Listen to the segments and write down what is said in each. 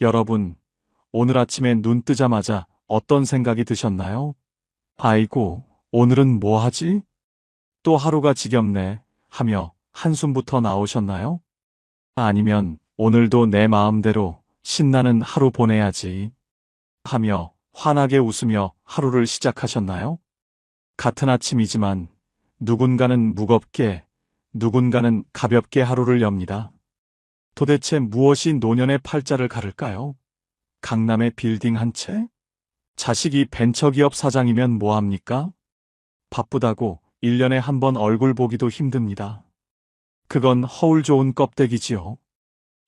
여러분, 오늘 아침에 눈 뜨자마자 어떤 생각이 드셨나요? 아이고, 오늘은 뭐 하지? 또 하루가 지겹네 하며 한숨부터 나오셨나요? 아니면 오늘도 내 마음대로 신나는 하루 보내야지 하며 환하게 웃으며 하루를 시작하셨나요? 같은 아침이지만 누군가는 무겁게, 누군가는 가볍게 하루를 엽니다. 도대체 무엇이 노년의 팔자를 가를까요? 강남의 빌딩 한 채? 자식이 벤처기업 사장이면 뭐합니까? 바쁘다고 1년에 한 번 얼굴 보기도 힘듭니다. 그건 허울 좋은 껍데기지요.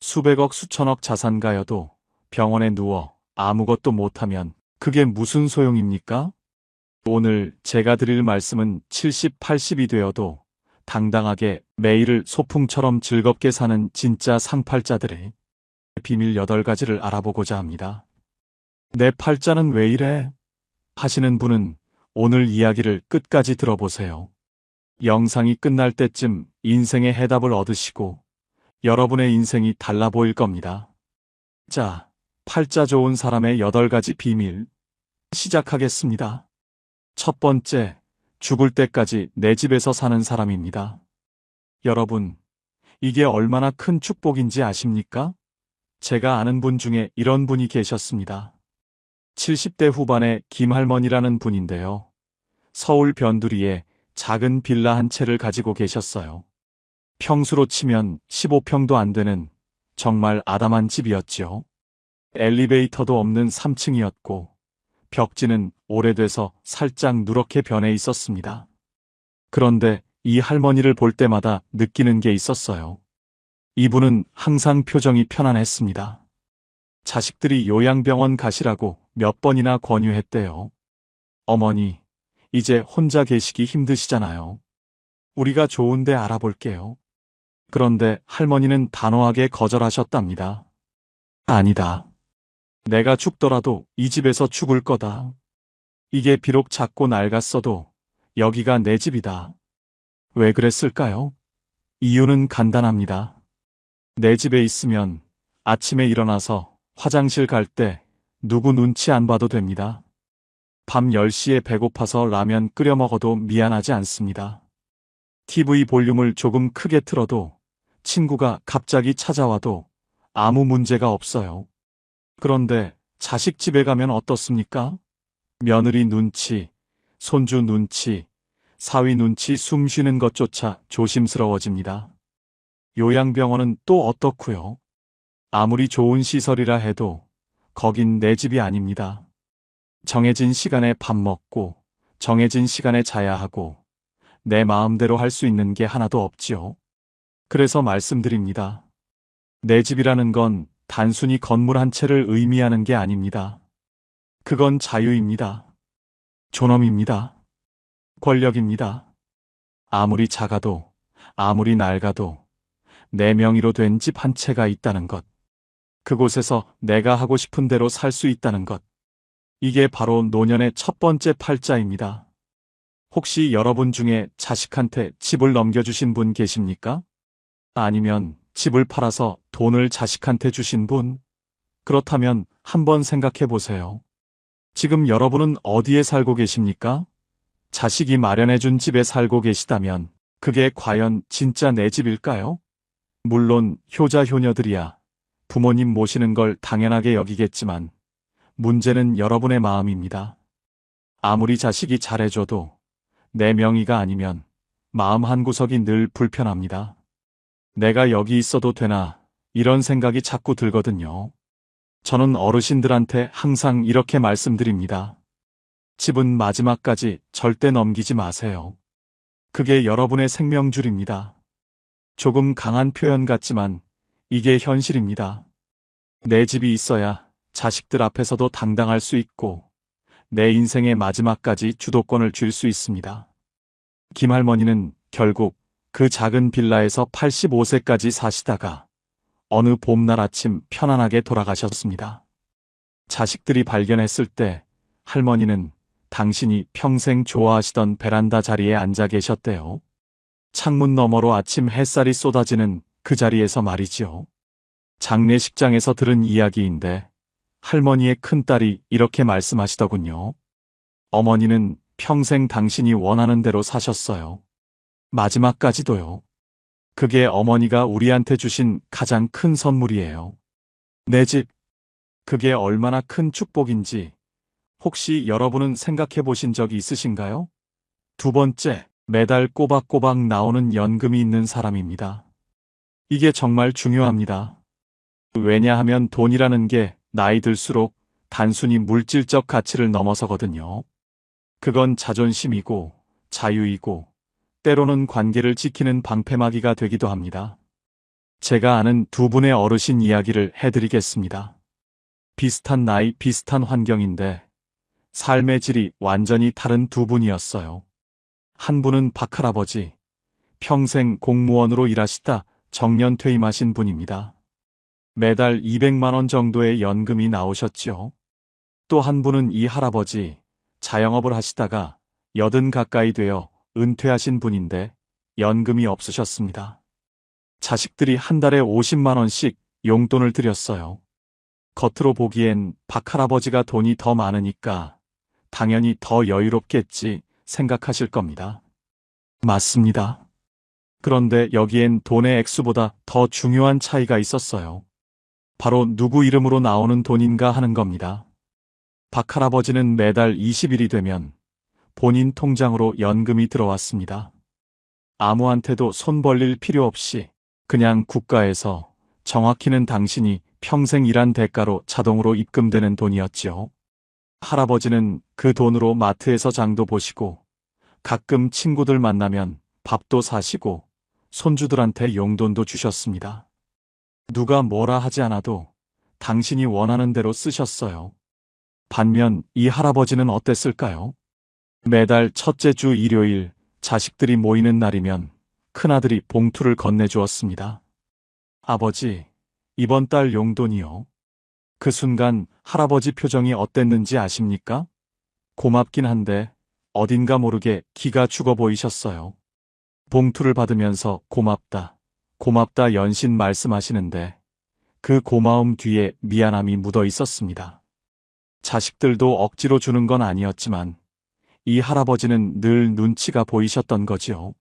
수백억 수천억 자산가여도 병원에 누워 아무것도 못하면 그게 무슨 소용입니까? 오늘 제가 드릴 말씀은 70, 80이 되어도 당당하게 매일을 소풍처럼 즐겁게 사는 진짜 상팔자들의 비밀 8가지를 알아보고자 합니다. 내 팔자는 왜 이래? 하시는 분은 오늘 이야기를 끝까지 들어보세요. 영상이 끝날 때쯤 인생의 해답을 얻으시고 여러분의 인생이 달라 보일 겁니다. 자, 팔자 좋은 사람의 8가지 비밀 시작하겠습니다. 첫 번째, 죽을 때까지 내 집에서 사는 사람입니다. 여러분, 이게 얼마나 큰 축복인지 아십니까? 제가 아는 분 중에 이런 분이 계셨습니다. 70대 후반의 김할머니라는 분인데요. 서울 변두리에 작은 빌라 한 채를 가지고 계셨어요. 평수로 치면 15평도 안 되는 정말 아담한 집이었지요. 엘리베이터도 없는 3층이었고 벽지는 오래돼서 살짝 누렇게 변해 있었습니다. 그런데 이 할머니를 볼 때마다 느끼는 게 있었어요. 이분은 항상 표정이 편안했습니다. 자식들이 요양병원 가시라고 몇 번이나 권유했대요. 어머니, 이제 혼자 계시기 힘드시잖아요. 우리가 좋은 데 알아볼게요. 그런데 할머니는 단호하게 거절하셨답니다. 아니다. 내가 죽더라도 이 집에서 죽을 거다. 이게 비록 작고 낡았어도 여기가 내 집이다. 왜 그랬을까요? 이유는 간단합니다. 내 집에 있으면 아침에 일어나서 화장실 갈 때 누구 눈치 안 봐도 됩니다. 밤 10시에 배고파서 라면 끓여 먹어도 미안하지 않습니다. TV 볼륨을 조금 크게 틀어도 친구가 갑자기 찾아와도 아무 문제가 없어요. 그런데 자식 집에 가면 어떻습니까? 며느리 눈치, 손주 눈치, 사위 눈치 숨 쉬는 것조차 조심스러워집니다. 요양병원은 또 어떻고요? 아무리 좋은 시설이라 해도 거긴 내 집이 아닙니다. 정해진 시간에 밥 먹고 정해진 시간에 자야 하고 내 마음대로 할 수 있는 게 하나도 없지요. 그래서 말씀드립니다. 내 집이라는 건 단순히 건물 한 채를 의미하는 게 아닙니다. 그건 자유입니다. 존엄입니다. 권력입니다. 아무리 작아도 아무리 낡아도 내 명의로 된 집 한 채가 있다는 것. 그곳에서 내가 하고 싶은 대로 살 수 있다는 것. 이게 바로 노년의 첫 번째 팔자입니다. 혹시 여러분 중에 자식한테 집을 넘겨주신 분 계십니까? 아니면 집을 팔아서 돈을 자식한테 주신 분? 그렇다면 한번 생각해 보세요. 지금 여러분은 어디에 살고 계십니까? 자식이 마련해준 집에 살고 계시다면 그게 과연 진짜 내 집일까요? 물론 효자 효녀들이야 부모님 모시는 걸 당연하게 여기겠지만 문제는 여러분의 마음입니다. 아무리 자식이 잘해줘도 내 명의가 아니면 마음 한구석이 늘 불편합니다. 내가 여기 있어도 되나 이런 생각이 자꾸 들거든요. 저는 어르신들한테 항상 이렇게 말씀드립니다. 집은 마지막까지 절대 넘기지 마세요. 그게 여러분의 생명줄입니다. 조금 강한 표현 같지만 이게 현실입니다. 내 집이 있어야 자식들 앞에서도 당당할 수 있고 내 인생의 마지막까지 주도권을 쥘 수 있습니다. 김할머니는 결국 그 작은 빌라에서 85세까지 사시다가 어느 봄날 아침 편안하게 돌아가셨습니다. 자식들이 발견했을 때 할머니는 당신이 평생 좋아하시던 베란다 자리에 앉아 계셨대요. 창문 너머로 아침 햇살이 쏟아지는 그 자리에서 말이지요. 장례식장에서 들은 이야기인데 할머니의 큰딸이 이렇게 말씀하시더군요. 어머니는 평생 당신이 원하는 대로 사셨어요. 마지막까지도요. 그게 어머니가 우리한테 주신 가장 큰 선물이에요. 내 집, 그게 얼마나 큰 축복인지 혹시 여러분은 생각해 보신 적이 있으신가요? 두 번째, 매달 꼬박꼬박 나오는 연금이 있는 사람입니다. 이게 정말 중요합니다. 왜냐하면 돈이라는 게 나이 들수록 단순히 물질적 가치를 넘어서거든요. 그건 자존심이고 자유이고 때로는 관계를 지키는 방패막이가 되기도 합니다. 제가 아는 두 분의 어르신 이야기를 해드리겠습니다. 비슷한 나이, 비슷한 환경인데 삶의 질이 완전히 다른 두 분이었어요. 한 분은 박할아버지, 평생 공무원으로 일하시다 정년 퇴임하신 분입니다. 매달 200만 원 정도의 연금이 나오셨죠. 또 한 분은 이 할아버지, 자영업을 하시다가 80 가까이 되어 은퇴하신 분인데 연금이 없으셨습니다. 자식들이 한 달에 50만 원씩 용돈을 드렸어요. 겉으로 보기엔 박할아버지가 돈이 더 많으니까 당연히 더 여유롭겠지 생각하실 겁니다. 맞습니다. 그런데 여기엔 돈의 액수보다 더 중요한 차이가 있었어요. 바로 누구 이름으로 나오는 돈인가 하는 겁니다. 박할아버지는 매달 20일이 되면 본인 통장으로 연금이 들어왔습니다. 아무한테도 손 벌릴 필요 없이 그냥 국가에서, 정확히는 당신이 평생 일한 대가로 자동으로 입금되는 돈이었지요. 할아버지는 그 돈으로 마트에서 장도 보시고 가끔 친구들 만나면 밥도 사시고 손주들한테 용돈도 주셨습니다. 누가 뭐라 하지 않아도 당신이 원하는 대로 쓰셨어요. 반면 이 할아버지는 어땠을까요? 매달 첫째 주 일요일 자식들이 모이는 날이면 큰아들이 봉투를 건네주었습니다. 아버지, 이번 달 용돈이요. 그 순간 할아버지 표정이 어땠는지 아십니까? 고맙긴 한데 어딘가 모르게 기가 죽어 보이셨어요. 봉투를 받으면서 고맙다, 고맙다 연신 말씀하시는데 그 고마움 뒤에 미안함이 묻어 있었습니다. 자식들도 억지로 주는 건 아니었지만 이 할아버지는 늘 눈치가 보이셨던 거지요.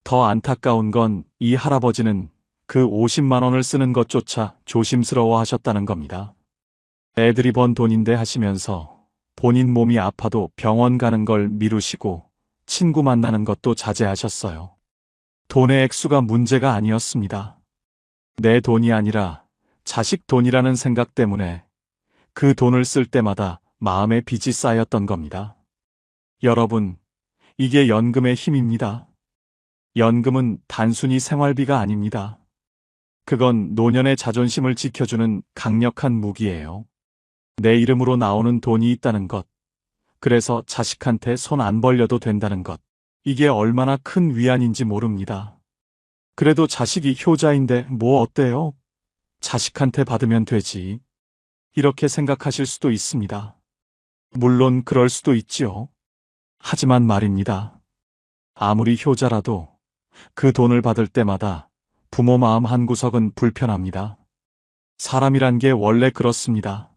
더 안타까운 건 이 할아버지는 그 50만 원을 쓰는 것조차 조심스러워 하셨다는 겁니다. 애들이 번 돈인데 하시면서 본인 몸이 아파도 병원 가는 걸 미루시고 친구 만나는 것도 자제하셨어요. 돈의 액수가 문제가 아니었습니다. 내 돈이 아니라 자식 돈이라는 생각 때문에 그 돈을 쓸 때마다 마음에 빚이 쌓였던 겁니다. 여러분, 이게 연금의 힘입니다. 연금은 단순히 생활비가 아닙니다. 그건 노년의 자존심을 지켜주는 강력한 무기예요. 내 이름으로 나오는 돈이 있다는 것, 그래서 자식한테 손 안 벌려도 된다는 것, 이게 얼마나 큰 위안인지 모릅니다. 그래도 자식이 효자인데 뭐 어때요? 자식한테 받으면 되지. 이렇게 생각하실 수도 있습니다. 물론 그럴 수도 있지요. 하지만 말입니다. 아무리 효자라도 그 돈을 받을 때마다 부모 마음 한구석은 불편합니다. 사람이란 게 원래 그렇습니다.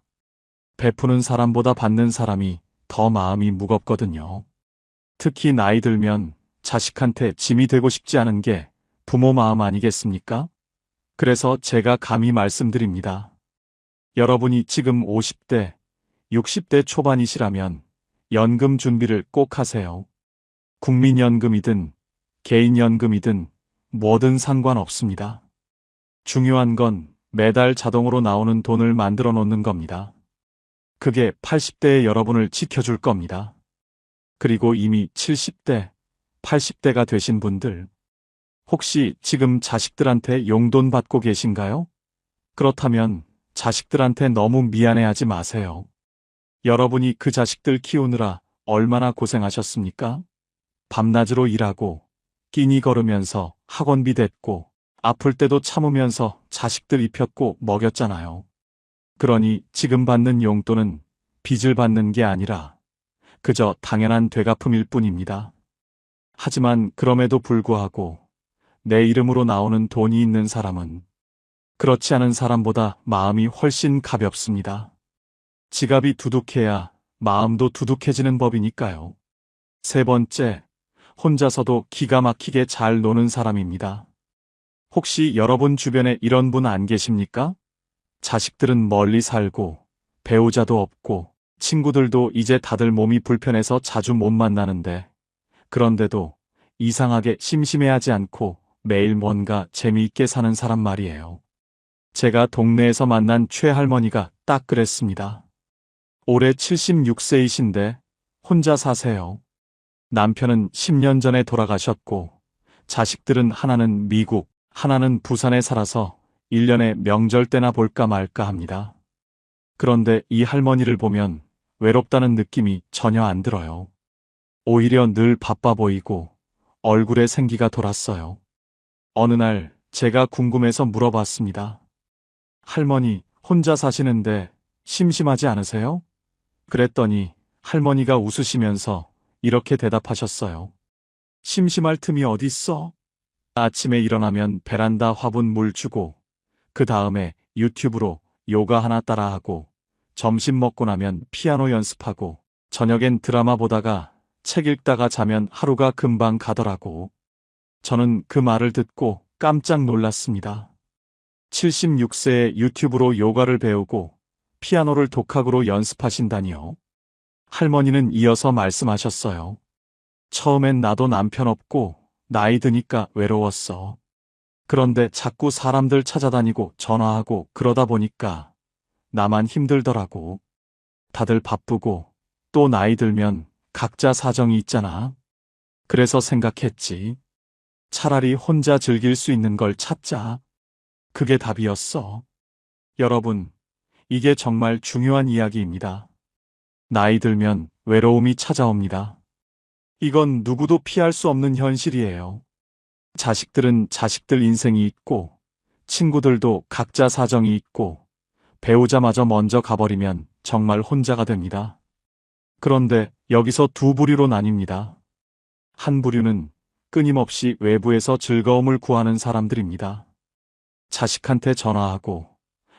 베푸는 사람보다 받는 사람이 더 마음이 무겁거든요. 특히 나이 들면 자식한테 짐이 되고 싶지 않은 게 부모 마음 아니겠습니까? 그래서 제가 감히 말씀드립니다. 여러분이 지금 50대, 60대 초반이시라면 연금 준비를 꼭 하세요. 국민연금이든 개인연금이든 뭐든 상관없습니다. 중요한 건 매달 자동으로 나오는 돈을 만들어 놓는 겁니다. 그게 80대의 여러분을 지켜줄 겁니다. 그리고 이미 70대, 80대가 되신 분들, 혹시 지금 자식들한테 용돈 받고 계신가요? 그렇다면 자식들한테 너무 미안해하지 마세요. 여러분이 그 자식들 키우느라 얼마나 고생하셨습니까? 밤낮으로 일하고 끼니 걸으면서 학원비 댔고 아플 때도 참으면서 자식들 입혔고 먹였잖아요. 그러니 지금 받는 용돈은 빚을 받는 게 아니라 그저 당연한 되갚음일 뿐입니다. 하지만 그럼에도 불구하고 내 이름으로 나오는 돈이 있는 사람은 그렇지 않은 사람보다 마음이 훨씬 가볍습니다. 지갑이 두둑해야 마음도 두둑해지는 법이니까요. 세 번째, 혼자서도 기가 막히게 잘 노는 사람입니다. 혹시 여러분 주변에 이런 분 안 계십니까? 자식들은 멀리 살고, 배우자도 없고, 친구들도 이제 다들 몸이 불편해서 자주 못 만나는데, 그런데도 이상하게 심심해하지 않고 매일 뭔가 재미있게 사는 사람 말이에요. 제가 동네에서 만난 최할머니가 딱 그랬습니다. 올해 76세이신데 혼자 사세요. 남편은 10년 전에 돌아가셨고, 자식들은 하나는 미국, 하나는 부산에 살아서 1년에 명절 때나 볼까 말까 합니다. 그런데 이 할머니를 보면 외롭다는 느낌이 전혀 안 들어요. 오히려 늘 바빠 보이고 얼굴에 생기가 돌았어요. 어느 날 제가 궁금해서 물어봤습니다. 할머니, 혼자 사시는데 심심하지 않으세요? 그랬더니 할머니가 웃으시면서 이렇게 대답하셨어요. 심심할 틈이 어딨어? 아침에 일어나면 베란다 화분 물 주고, 그 다음에 유튜브로 요가 하나 따라하고, 점심 먹고 나면 피아노 연습하고, 저녁엔 드라마 보다가 책 읽다가 자면 하루가 금방 가더라고. 저는 그 말을 듣고 깜짝 놀랐습니다. 76세에 유튜브로 요가를 배우고 피아노를 독학으로 연습하신다니요. 할머니는 이어서 말씀하셨어요. 처음엔 나도 남편 없고 나이 드니까 외로웠어. 그런데 자꾸 사람들 찾아다니고 전화하고 그러다 보니까 나만 힘들더라고. 다들 바쁘고 또 나이 들면 각자 사정이 있잖아. 그래서 생각했지. 차라리 혼자 즐길 수 있는 걸 찾자. 그게 답이었어. 여러분, 이게 정말 중요한 이야기입니다. 나이 들면 외로움이 찾아옵니다. 이건 누구도 피할 수 없는 현실이에요. 자식들은 자식들 인생이 있고, 친구들도 각자 사정이 있고, 배우자마저 먼저 가버리면 정말 혼자가 됩니다. 그런데 여기서 두 부류로 나뉩니다. 한 부류는 끊임없이 외부에서 즐거움을 구하는 사람들입니다. 자식한테 전화하고,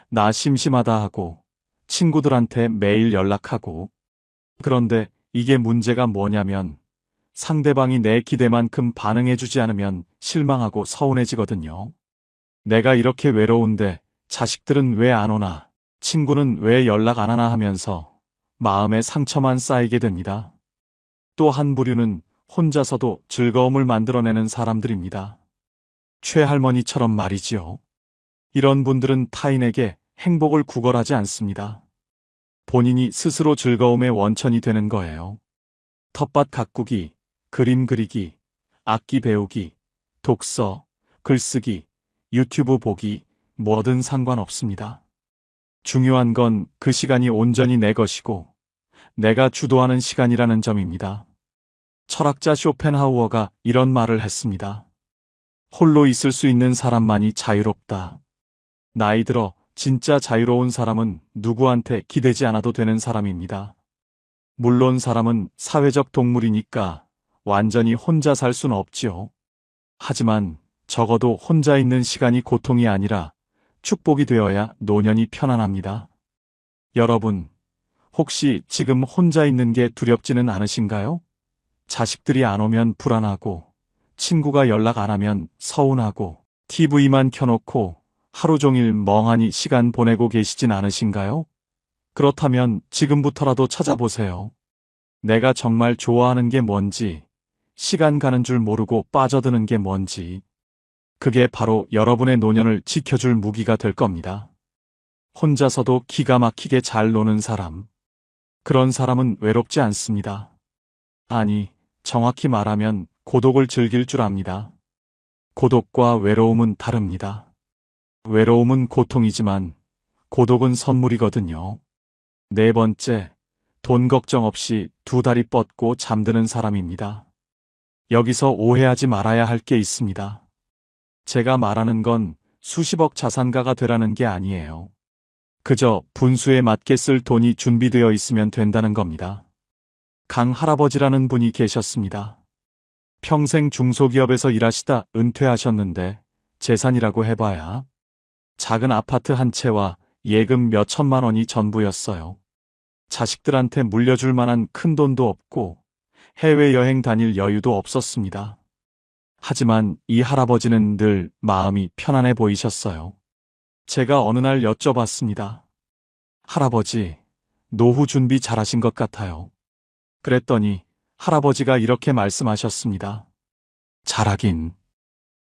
나 심심하다 하고, 친구들한테 매일 연락하고. 그런데 이게 문제가 뭐냐면, 상대방이 내 기대만큼 반응해주지 않으면 실망하고 서운해지거든요. 내가 이렇게 외로운데 자식들은 왜 안 오나, 친구는 왜 연락 안 하나 하면서 마음에 상처만 쌓이게 됩니다. 또 한 부류는 혼자서도 즐거움을 만들어내는 사람들입니다. 최할머니처럼 말이지요. 이런 분들은 타인에게 행복을 구걸하지 않습니다. 본인이 스스로 즐거움의 원천이 되는 거예요. 텃밭 가꾸기, 그림 그리기, 악기 배우기, 독서, 글쓰기, 유튜브 보기, 뭐든 상관없습니다. 중요한 건 그 시간이 온전히 내 것이고 내가 주도하는 시간이라는 점입니다. 철학자 쇼펜하우어가 이런 말을 했습니다. 홀로 있을 수 있는 사람만이 자유롭다. 나이 들어 진짜 자유로운 사람은 누구한테 기대지 않아도 되는 사람입니다. 물론 사람은 사회적 동물이니까 완전히 혼자 살 수는 없지요. 하지만 적어도 혼자 있는 시간이 고통이 아니라 축복이 되어야 노년이 편안합니다. 여러분, 혹시 지금 혼자 있는 게 두렵지는 않으신가요? 자식들이 안 오면 불안하고, 친구가 연락 안 하면 서운하고, TV만 켜놓고 하루 종일 멍하니 시간 보내고 계시진 않으신가요? 그렇다면 지금부터라도 찾아보세요. 내가 정말 좋아하는 게 뭔지, 시간 가는 줄 모르고 빠져드는 게 뭔지. 그게 바로 여러분의 노년을 지켜줄 무기가 될 겁니다. 혼자서도 기가 막히게 잘 노는 사람. 그런 사람은 외롭지 않습니다. 아니, 정확히 말하면 고독을 즐길 줄 압니다. 고독과 외로움은 다릅니다. 외로움은 고통이지만 고독은 선물이거든요. 네 번째, 돈 걱정 없이 두 다리 뻗고 잠드는 사람입니다. 여기서 오해하지 말아야 할 게 있습니다. 제가 말하는 건 수십억 자산가가 되라는 게 아니에요. 그저 분수에 맞게 쓸 돈이 준비되어 있으면 된다는 겁니다. 강 할아버지라는 분이 계셨습니다. 평생 중소기업에서 일하시다 은퇴하셨는데 재산이라고 해봐야 작은 아파트 한 채와 예금 몇 천만 원이 전부였어요. 자식들한테 물려줄 만한 큰 돈도 없고 해외여행 다닐 여유도 없었습니다. 하지만 이 할아버지는 늘 마음이 편안해 보이셨어요. 제가 어느 날 여쭤봤습니다. 할아버지, 노후 준비 잘하신 것 같아요. 그랬더니 할아버지가 이렇게 말씀하셨습니다. 잘하긴.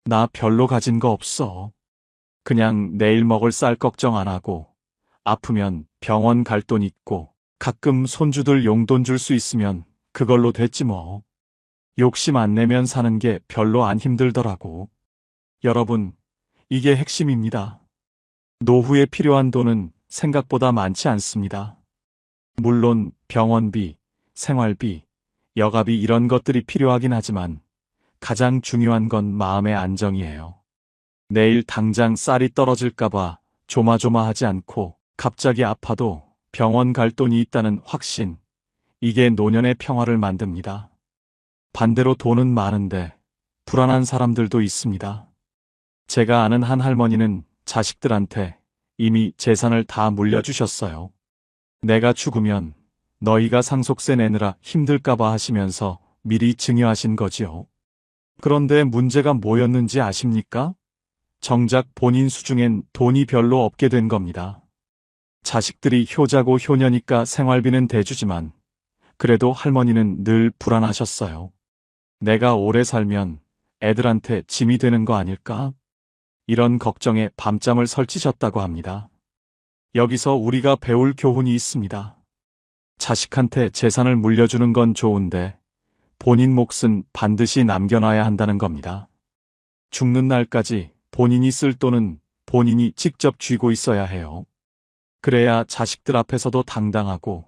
나 별로 가진 거 없어. 그냥 내일 먹을 쌀 걱정 안 하고 아프면 병원 갈 돈 있고 가끔 손주들 용돈 줄 수 있으면 그걸로 됐지 뭐. 욕심 안 내면 사는 게 별로 안 힘들더라고. 여러분, 이게 핵심입니다. 노후에 필요한 돈은 생각보다 많지 않습니다. 물론 병원비, 생활비, 여가비 이런 것들이 필요하긴 하지만 가장 중요한 건 마음의 안정이에요. 내일 당장 쌀이 떨어질까봐 조마조마하지 않고 갑자기 아파도 병원 갈 돈이 있다는 확신, 이게 노년의 평화를 만듭니다. 반대로 돈은 많은데 불안한 사람들도 있습니다. 제가 아는 한 할머니는 자식들한테 이미 재산을 다 물려주셨어요. 내가 죽으면 너희가 상속세 내느라 힘들까봐 하시면서 미리 증여하신 거지요. 그런데 문제가 뭐였는지 아십니까? 정작 본인 수중엔 돈이 별로 없게 된 겁니다. 자식들이 효자고 효녀니까 생활비는 대주지만 그래도 할머니는 늘 불안하셨어요. 내가 오래 살면 애들한테 짐이 되는 거 아닐까? 이런 걱정에 밤잠을 설치셨다고 합니다. 여기서 우리가 배울 교훈이 있습니다. 자식한테 재산을 물려주는 건 좋은데 본인 몫은 반드시 남겨놔야 한다는 겁니다. 죽는 날까지 본인이 쓸 돈은 본인이 직접 쥐고 있어야 해요. 그래야 자식들 앞에서도 당당하고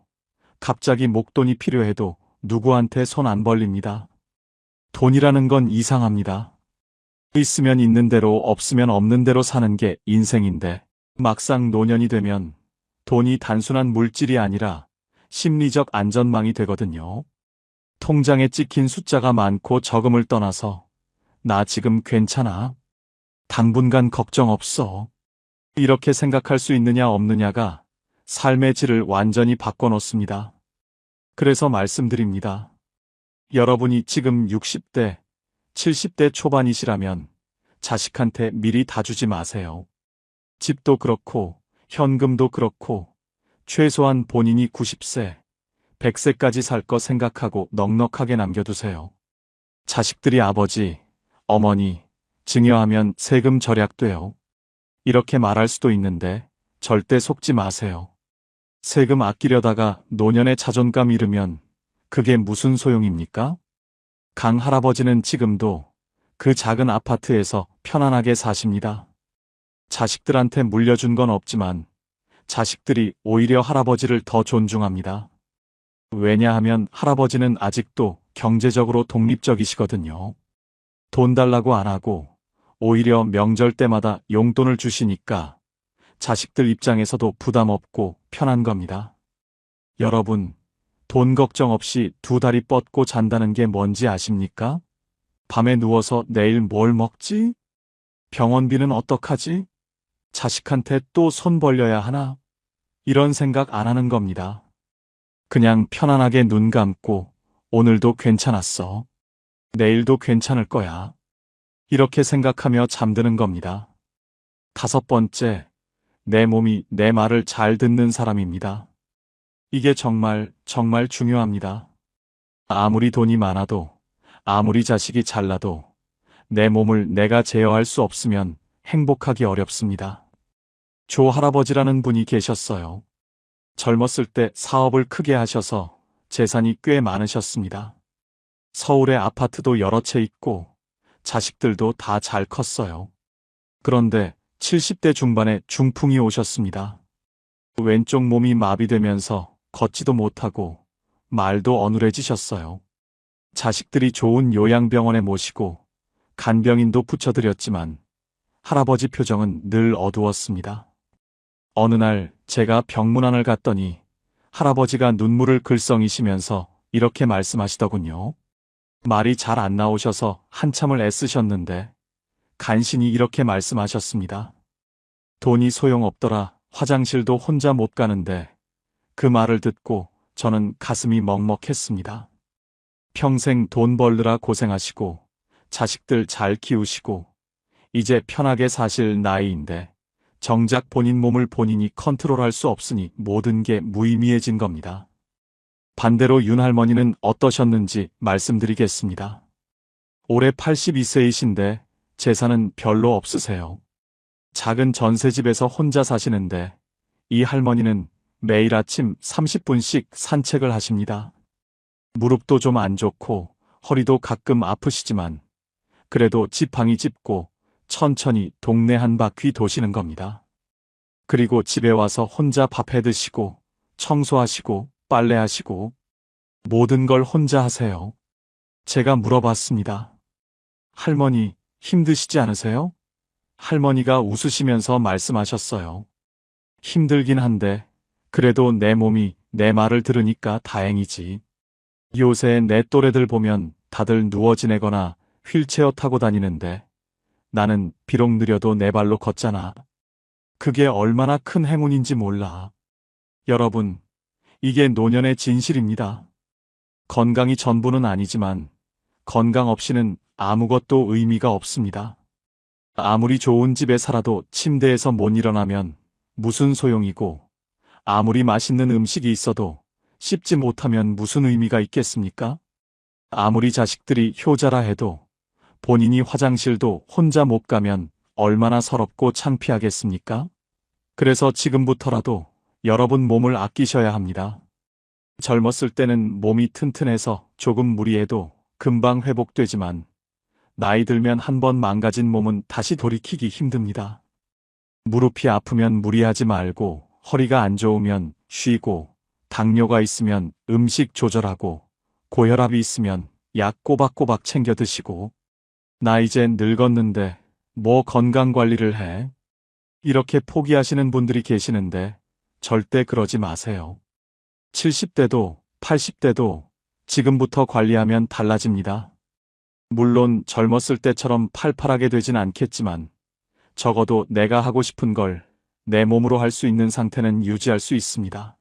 갑자기 목돈이 필요해도 누구한테 손 안 벌립니다. 돈이라는 건 이상합니다. 있으면 있는 대로 없으면 없는 대로 사는 게 인생인데 막상 노년이 되면 돈이 단순한 물질이 아니라 심리적 안전망이 되거든요. 통장에 찍힌 숫자가 많고 적음을 떠나서 나 지금 괜찮아. 당분간 걱정 없어. 이렇게 생각할 수 있느냐 없느냐가 삶의 질을 완전히 바꿔놓습니다. 그래서 말씀드립니다. 여러분이 지금 60대, 70대 초반이시라면 자식한테 미리 다 주지 마세요. 집도 그렇고 현금도 그렇고 최소한 본인이 90세, 100세까지 살 거 생각하고 넉넉하게 남겨두세요. 자식들이 아버지, 어머니, 증여하면 세금 절약돼요. 이렇게 말할 수도 있는데 절대 속지 마세요. 세금 아끼려다가 노년에 자존감 잃으면 그게 무슨 소용입니까? 강 할아버지는 지금도 그 작은 아파트에서 편안하게 사십니다. 자식들한테 물려준 건 없지만 자식들이 오히려 할아버지를 더 존중합니다. 왜냐하면 할아버지는 아직도 경제적으로 독립적이시거든요. 돈 달라고 안 하고 오히려 명절 때마다 용돈을 주시니까 자식들 입장에서도 부담 없고 편한 겁니다. 여러분, 돈 걱정 없이 두 다리 뻗고 잔다는 게 뭔지 아십니까? 밤에 누워서 내일 뭘 먹지? 병원비는 어떡하지? 자식한테 또 손 벌려야 하나? 이런 생각 안 하는 겁니다. 그냥 편안하게 눈 감고 오늘도 괜찮았어. 내일도 괜찮을 거야. 이렇게 생각하며 잠드는 겁니다. 5번째, 내 몸이 내 말을 잘 듣는 사람입니다. 이게 정말 중요합니다. 아무리 돈이 많아도, 아무리 자식이 잘나도 내 몸을 내가 제어할 수 없으면 행복하기 어렵습니다. 조 할아버지라는 분이 계셨어요. 젊었을 때 사업을 크게 하셔서 재산이 꽤 많으셨습니다. 서울에 아파트도 여러 채 있고 자식들도 다 잘 컸어요. 그런데 70대 중반에 중풍이 오셨습니다. 왼쪽 몸이 마비되면서 걷지도 못하고 말도 어눌해지셨어요. 자식들이 좋은 요양병원에 모시고 간병인도 붙여드렸지만 할아버지 표정은 늘 어두웠습니다. 어느 날 제가 병문안을 갔더니 할아버지가 눈물을 글썽이시면서 이렇게 말씀하시더군요. 말이 잘 안 나오셔서 한참을 애쓰셨는데 간신히 이렇게 말씀하셨습니다. 돈이 소용없더라. 화장실도 혼자 못 가는데. 그 말을 듣고 저는 가슴이 먹먹했습니다. 평생 돈 벌느라 고생하시고 자식들 잘 키우시고 이제 편하게 사실 나이인데 정작 본인 몸을 본인이 컨트롤할 수 없으니 모든 게 무의미해진 겁니다. 반대로 윤 할머니는 어떠셨는지 말씀드리겠습니다. 올해 82세이신데 재산은 별로 없으세요. 작은 전셋집에서 혼자 사시는데 이 할머니는 매일 아침 30분씩 산책을 하십니다. 무릎도 좀 안 좋고 허리도 가끔 아프시지만 그래도 지팡이 짚고 천천히 동네 한 바퀴 도시는 겁니다. 그리고 집에 와서 혼자 밥 해 드시고 청소하시고 빨래하시고 모든 걸 혼자 하세요. 제가 물어봤습니다. 할머니, 힘드시지 않으세요? 할머니가 웃으시면서 말씀하셨어요. 힘들긴 한데 그래도 내 몸이 내 말을 들으니까 다행이지. 요새 내 또래들 보면 다들 누워 지내거나 휠체어 타고 다니는데 나는 비록 느려도 내 발로 걷잖아. 그게 얼마나 큰 행운인지 몰라. 여러분, 이게 노년의 진실입니다. 건강이 전부는 아니지만 건강 없이는 아무것도 의미가 없습니다. 아무리 좋은 집에 살아도 침대에서 못 일어나면 무슨 소용이고 아무리 맛있는 음식이 있어도 씹지 못하면 무슨 의미가 있겠습니까? 아무리 자식들이 효자라 해도 본인이 화장실도 혼자 못 가면 얼마나 서럽고 창피하겠습니까? 그래서 지금부터라도 여러분 몸을 아끼셔야 합니다. 젊었을 때는 몸이 튼튼해서 조금 무리해도 금방 회복되지만 나이 들면 한번 망가진 몸은 다시 돌이키기 힘듭니다. 무릎이 아프면 무리하지 말고 허리가 안 좋으면 쉬고 당뇨가 있으면 음식 조절하고 고혈압이 있으면 약 꼬박꼬박 챙겨 드시고 나 이제 늙었는데 뭐 건강 관리를 해? 이렇게 포기하시는 분들이 계시는데 절대 그러지 마세요. 70대도 80대도 지금부터 관리하면 달라집니다. 물론 젊었을 때처럼 팔팔하게 되진 않겠지만 적어도 내가 하고 싶은 걸 내 몸으로 할 수 있는 상태는 유지할 수 있습니다.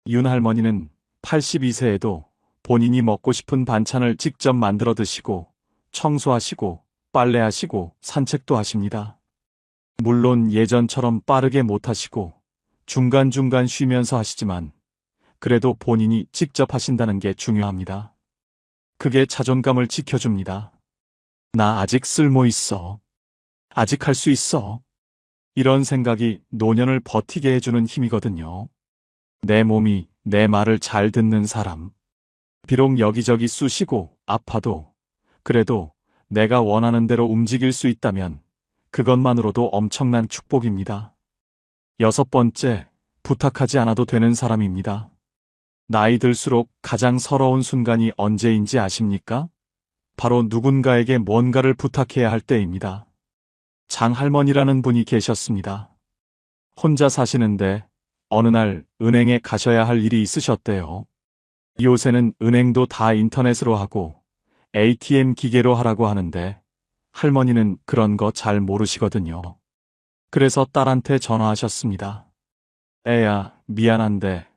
윤 할머니는 82세에도 본인이 먹고 싶은 반찬을 직접 만들어 드시고 청소하시고 빨래하시고 산책도 하십니다. 물론 예전처럼 빠르게 못 하시고 중간중간 쉬면서 하시지만 그래도 본인이 직접 하신다는 게 중요합니다. 그게 자존감을 지켜줍니다. 나 아직 쓸모 있어. 아직 할 수 있어. 이런 생각이 노년을 버티게 해주는 힘이거든요. 내 몸이 내 말을 잘 듣는 사람. 비록 여기저기 쑤시고 아파도 그래도 내가 원하는 대로 움직일 수 있다면 그것만으로도 엄청난 축복입니다. 6번째, 부탁하지 않아도 되는 사람입니다. 나이 들수록 가장 서러운 순간이 언제인지 아십니까? 바로 누군가에게 뭔가를 부탁해야 할 때입니다. 장할머니라는 분이 계셨습니다. 혼자 사시는데 어느 날 은행에 가셔야 할 일이 있으셨대요. 요새는 은행도 다 인터넷으로 하고 ATM 기계로 하라고 하는데 할머니는 그런 거 잘 모르시거든요. 그래서 딸한테 전화하셨습니다. 애야, 미안한데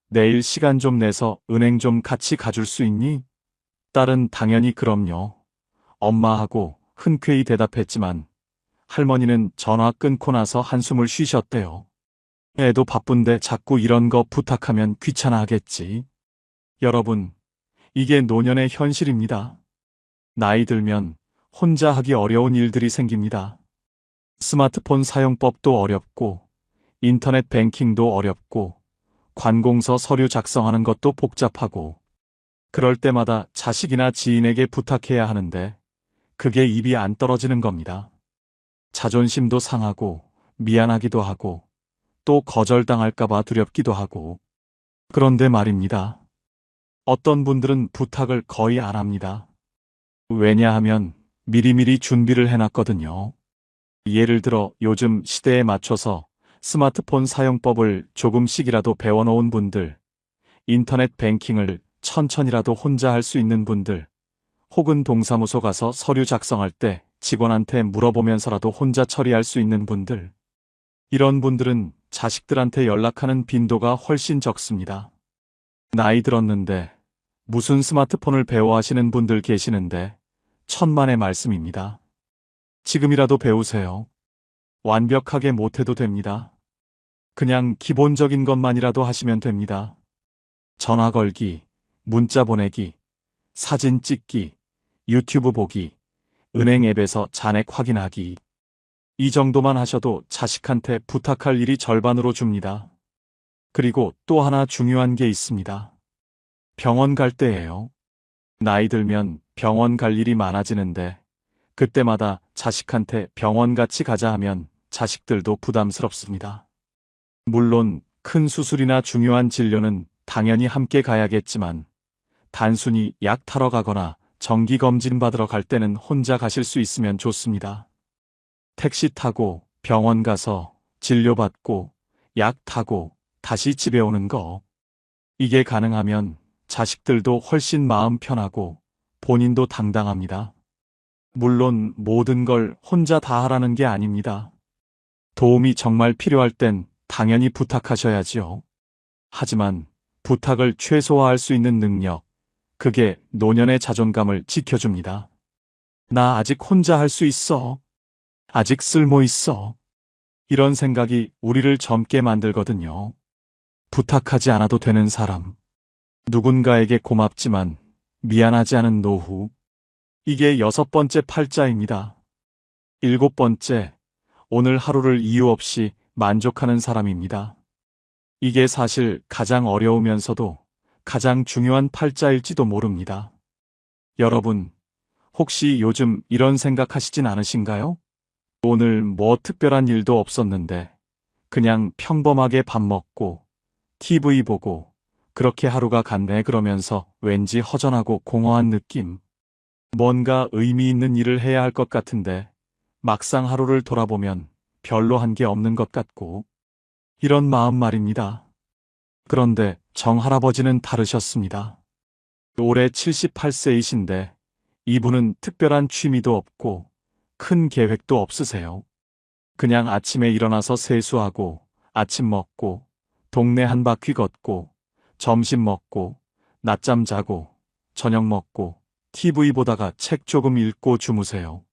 내일 시간 좀 내서 은행 좀 같이 가줄 수 있니? 딸은 당연히 그럼요. 엄마하고 흔쾌히 대답했지만 할머니는 전화 끊고 나서 한숨을 쉬셨대요. 애도 바쁜데 자꾸 이런 거 부탁하면 귀찮아 하겠지. 여러분, 이게 노년의 현실입니다. 나이 들면 혼자 하기 어려운 일들이 생깁니다. 스마트폰 사용법도 어렵고 인터넷 뱅킹도 어렵고 관공서 서류 작성하는 것도 복잡하고 그럴 때마다 자식이나 지인에게 부탁해야 하는데 그게 입이 안 떨어지는 겁니다. 자존심도 상하고 미안하기도 하고 또 거절당할까봐 두렵기도 하고 그런데 말입니다. 어떤 분들은 부탁을 거의 안 합니다. 왜냐하면 미리미리 준비를 해놨거든요. 예를 들어 요즘 시대에 맞춰서 스마트폰 사용법을 조금씩이라도 배워놓은 분들, 인터넷 뱅킹을 천천히라도 혼자 할 수 있는 분들, 혹은 동사무소 가서 서류 작성할 때 직원한테 물어보면서라도 혼자 처리할 수 있는 분들, 이런 분들은 자식들한테 연락하는 빈도가 훨씬 적습니다. 나이 들었는데 무슨 스마트폰을 배워하시는 분들 계시는데 천만의 말씀입니다. 지금이라도 배우세요. 완벽하게 못해도 됩니다. 그냥 기본적인 것만이라도 하시면 됩니다. 전화 걸기, 문자 보내기, 사진 찍기, 유튜브 보기, 은행 앱에서 잔액 확인하기. 이 정도만 하셔도 자식한테 부탁할 일이 절반으로 줍니다. 그리고 또 하나 중요한 게 있습니다. 병원 갈 때예요. 나이 들면 병원 갈 일이 많아지는데 그때마다 자식한테 병원 같이 가자 하면 자식들도 부담스럽습니다. 물론 큰 수술이나 중요한 진료는 당연히 함께 가야겠지만 단순히 약 타러 가거나 정기검진 받으러 갈 때는 혼자 가실 수 있으면 좋습니다. 택시 타고 병원 가서 진료받고 약 타고 다시 집에 오는 거. 이게 가능하면 자식들도 훨씬 마음 편하고 본인도 당당합니다. 물론 모든 걸 혼자 다 하라는 게 아닙니다. 도움이 정말 필요할 땐 당연히 부탁하셔야지요. 하지만 부탁을 최소화할 수 있는 능력, 그게 노년의 자존감을 지켜줍니다. 나 아직 혼자 할 수 있어. 아직 쓸모 있어. 이런 생각이 우리를 젊게 만들거든요. 부탁하지 않아도 되는 사람. 누군가에게 고맙지만 미안하지 않은 노후. 이게 6번째 팔자입니다. 7번째, 오늘 하루를 이유 없이 만족하는 사람입니다. 이게 사실 가장 어려우면서도 가장 중요한 팔자일지도 모릅니다. 여러분, 혹시 요즘 이런 생각하시진 않으신가요? 오늘 뭐 특별한 일도 없었는데 그냥 평범하게 밥 먹고 TV 보고 그렇게 하루가 갔네 그러면서 왠지 허전하고 공허한 느낌. 뭔가 의미 있는 일을 해야 할 것 같은데 막상 하루를 돌아보면 별로 한 게 없는 것 같고 이런 마음 말입니다. 그런데 정할아버지는 다르셨습니다. 올해 78세이신데 이분은 특별한 취미도 없고 큰 계획도 없으세요. 그냥 아침에 일어나서 세수하고 아침 먹고 동네 한 바퀴 걷고 점심 먹고 낮잠 자고 저녁 먹고 TV 보다가 책 조금 읽고 주무세요.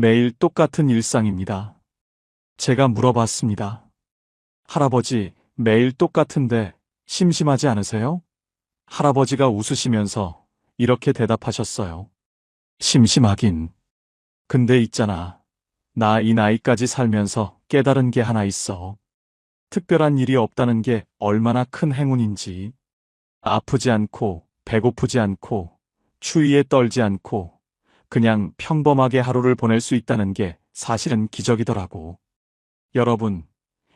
매일 똑같은 일상입니다. 제가 물어봤습니다. 할아버지, 매일 똑같은데 심심하지 않으세요? 할아버지가 웃으시면서 이렇게 대답하셨어요. 심심하긴. 근데 있잖아. 나 이 나이까지 살면서 깨달은 게 하나 있어. 특별한 일이 없다는 게 얼마나 큰 행운인지. 아프지 않고, 배고프지 않고, 추위에 떨지 않고, 그냥 평범하게 하루를 보낼 수 있다는 게 사실은 기적이더라고. 여러분,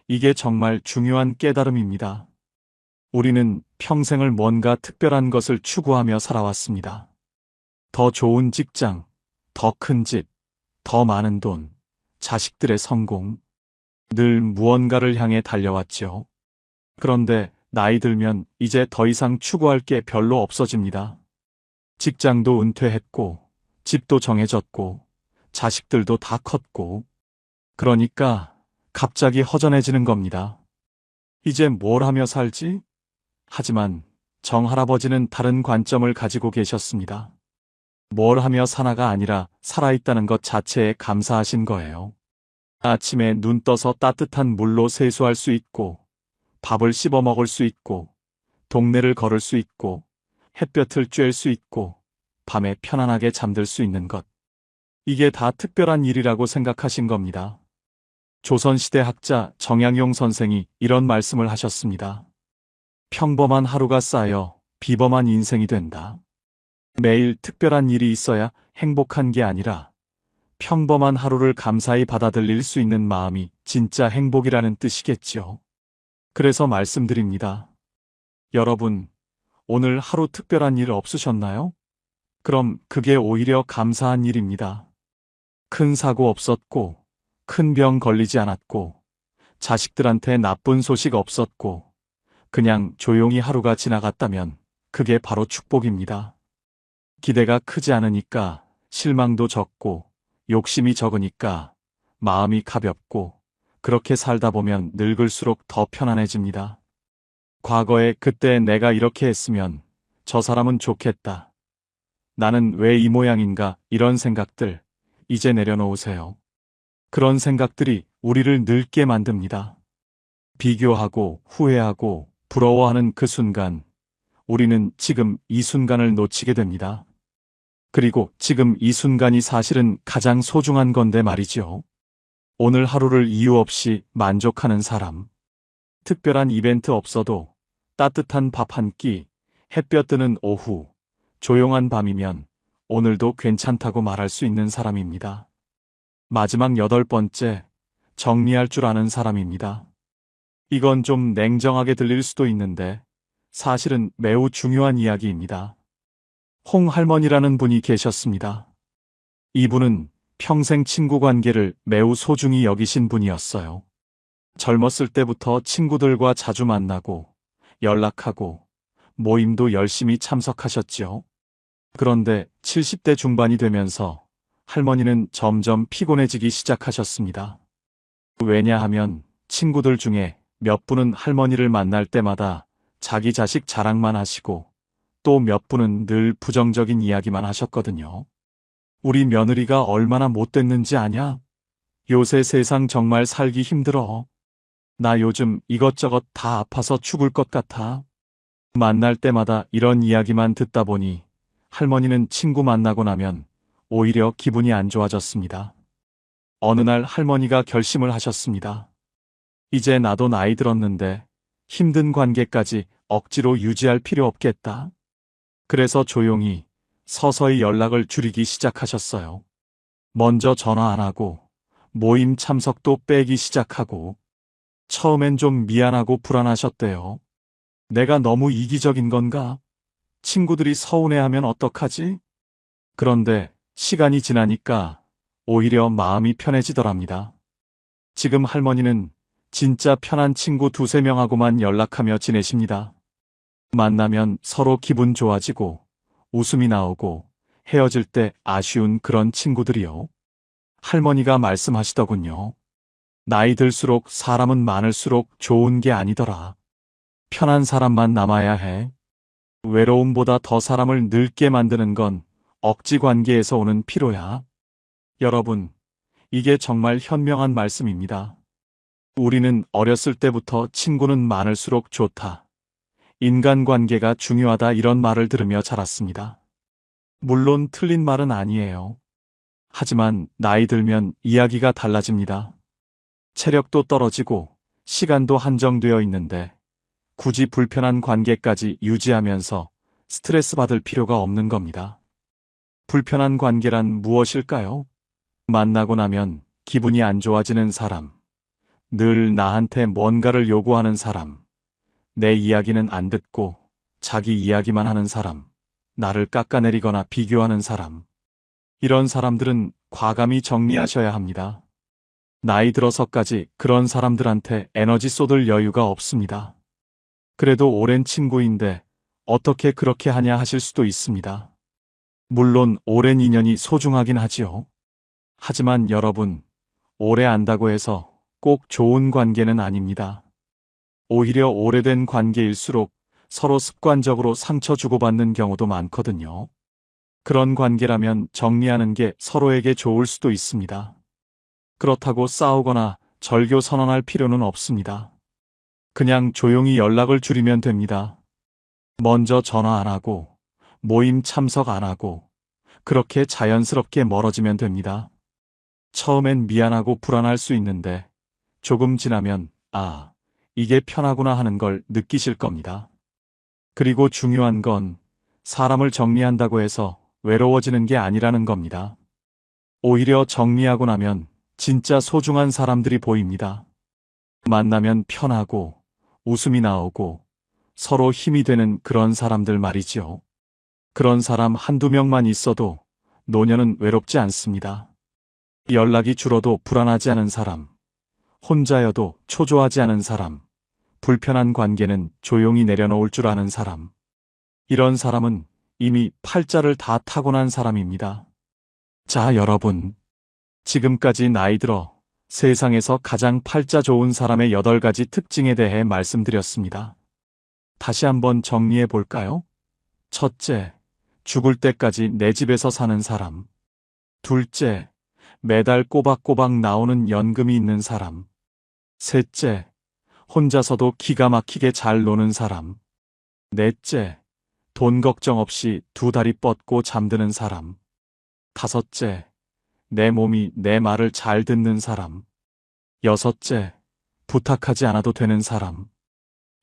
이게 정말 중요한 깨달음입니다. 우리는 평생을 뭔가 특별한 것을 추구하며 살아왔습니다. 더 좋은 직장, 더 큰 집, 더 많은 돈, 자식들의 성공. 늘 무언가를 향해 달려왔죠. 그런데 나이 들면 이제 더 이상 추구할 게 별로 없어집니다. 직장도 은퇴했고, 집도 정해졌고, 자식들도 다 컸고, 그러니까 갑자기 허전해지는 겁니다. 이제 뭘 하며 살지? 하지만 정할아버지는 다른 관점을 가지고 계셨습니다. 뭘 하며 사나가 아니라 살아있다는 것 자체에 감사하신 거예요. 아침에 눈 떠서 따뜻한 물로 세수할 수 있고, 밥을 씹어 먹을 수 있고, 동네를 걸을 수 있고, 햇볕을 쬐을 수 있고, 밤에 편안하게 잠들 수 있는 것. 이게 다 특별한 일이라고 생각하신 겁니다. 조선시대 학자 정양용 선생이 이런 말씀을 하셨습니다. 평범한 하루가 쌓여 비범한 인생이 된다. 매일 특별한 일이 있어야 행복한 게 아니라 평범한 하루를 감사히 받아들일 수 있는 마음이 진짜 행복이라는 뜻이겠죠. 그래서 말씀드립니다. 여러분, 오늘 하루 특별한 일 없으셨나요? 그럼 그게 오히려 감사한 일입니다. 큰 사고 없었고, 큰 병 걸리지 않았고, 자식들한테 나쁜 소식 없었고, 그냥 조용히 하루가 지나갔다면 그게 바로 축복입니다. 기대가 크지 않으니까 실망도 적고, 욕심이 적으니까 마음이 가볍고, 그렇게 살다 보면 늙을수록 더 편안해집니다. 과거에 그때 내가 이렇게 했으면 저 사람은 좋겠다. 나는 왜 이 모양인가 이런 생각들 이제 내려놓으세요. 그런 생각들이 우리를 늙게 만듭니다. 비교하고 후회하고 부러워하는 그 순간 우리는 지금 이 순간을 놓치게 됩니다. 그리고 지금 이 순간이 사실은 가장 소중한 건데 말이죠. 오늘 하루를 이유 없이 만족하는 사람. 특별한 이벤트 없어도 따뜻한 밥 한 끼, 햇볕 드는 오후, 조용한 밤이면 오늘도 괜찮다고 말할 수 있는 사람입니다. 마지막 8번째, 정리할 줄 아는 사람입니다. 이건 좀 냉정하게 들릴 수도 있는데 사실은 매우 중요한 이야기입니다. 홍 할머니라는 분이 계셨습니다. 이분은 평생 친구 관계를 매우 소중히 여기신 분이었어요. 젊었을 때부터 친구들과 자주 만나고 연락하고 모임도 열심히 참석하셨지요. 그런데 70대 중반이 되면서 할머니는 점점 피곤해지기 시작하셨습니다. 왜냐하면 친구들 중에 몇 분은 할머니를 만날 때마다 자기 자식 자랑만 하시고 또 몇 분은 늘 부정적인 이야기만 하셨거든요. 우리 며느리가 얼마나 못됐는지 아냐? 요새 세상 정말 살기 힘들어. 나 요즘 이것저것 다 아파서 죽을 것 같아. 만날 때마다 이런 이야기만 듣다 보니 할머니는 친구 만나고 나면 오히려 기분이 안 좋아졌습니다. 어느 날 할머니가 결심을 하셨습니다. 이제 나도 나이 들었는데 힘든 관계까지 억지로 유지할 필요 없겠다. 그래서 조용히 서서히 연락을 줄이기 시작하셨어요. 먼저 전화 안 하고 모임 참석도 빼기 시작하고 처음엔 좀 미안하고 불안하셨대요. 내가 너무 이기적인 건가? 친구들이 서운해하면 어떡하지? 그런데 시간이 지나니까 오히려 마음이 편해지더랍니다. 지금 할머니는 진짜 편한 친구 2~3명하고만 연락하며 지내십니다. 만나면 서로 기분 좋아지고 웃음이 나오고 헤어질 때 아쉬운 그런 친구들이요. 할머니가 말씀하시더군요. 나이 들수록 사람은 많을수록 좋은 게 아니더라. 편한 사람만 남아야 해. 외로움보다 더 사람을 늙게 만드는 건 억지 관계에서 오는 피로야. 여러분, 이게 정말 현명한 말씀입니다. 우리는 어렸을 때부터 친구는 많을수록 좋다. 인간관계가 중요하다 이런 말을 들으며 자랐습니다. 물론 틀린 말은 아니에요. 하지만 나이 들면 이야기가 달라집니다. 체력도 떨어지고 시간도 한정되어 있는데 굳이 불편한 관계까지 유지하면서 스트레스 받을 필요가 없는 겁니다. 불편한 관계란 무엇일까요? 만나고 나면 기분이 안 좋아지는 사람, 늘 나한테 뭔가를 요구하는 사람, 내 이야기는 안 듣고 자기 이야기만 하는 사람, 나를 깎아내리거나 비교하는 사람. 이런 사람들은 과감히 정리하셔야 합니다. 나이 들어서까지 그런 사람들한테 에너지 쏟을 여유가 없습니다. 그래도 오랜 친구인데 어떻게 그렇게 하냐 하실 수도 있습니다. 물론 오랜 인연이 소중하긴 하지요. 하지만 여러분, 오래 안다고 해서 꼭 좋은 관계는 아닙니다. 오히려 오래된 관계일수록 서로 습관적으로 상처 주고받는 경우도 많거든요. 그런 관계라면 정리하는 게 서로에게 좋을 수도 있습니다. 그렇다고 싸우거나 절교 선언할 필요는 없습니다. 그냥 조용히 연락을 줄이면 됩니다. 먼저 전화 안 하고, 모임 참석 안 하고, 그렇게 자연스럽게 멀어지면 됩니다. 처음엔 미안하고 불안할 수 있는데, 조금 지나면, 아, 이게 편하구나 하는 걸 느끼실 겁니다. 그리고 중요한 건 사람을 정리한다고 해서 외로워지는 게 아니라는 겁니다. 오히려 정리하고 나면 진짜 소중한 사람들이 보입니다. 만나면 편하고 웃음이 나오고 서로 힘이 되는 그런 사람들 말이죠. 그런 사람 한두 명만 있어도 노년은 외롭지 않습니다. 연락이 줄어도 불안하지 않은 사람, 혼자여도 초조하지 않은 사람, 불편한 관계는 조용히 내려놓을 줄 아는 사람. 이런 사람은 이미 팔자를 다 타고난 사람입니다. 자, 여러분. 지금까지 나이 들어 세상에서 가장 팔자 좋은 사람의 8가지 특징에 대해 말씀드렸습니다. 다시 한번 정리해 볼까요? 첫째, 죽을 때까지 내 집에서 사는 사람. 둘째, 매달 꼬박꼬박 나오는 연금이 있는 사람. 셋째, 혼자서도 기가 막히게 잘 노는 사람. 넷째, 돈 걱정 없이 2다리 뻗고 잠드는 사람. 다섯째, 내 몸이 내 말을 잘 듣는 사람. 여섯째, 부탁하지 않아도 되는 사람.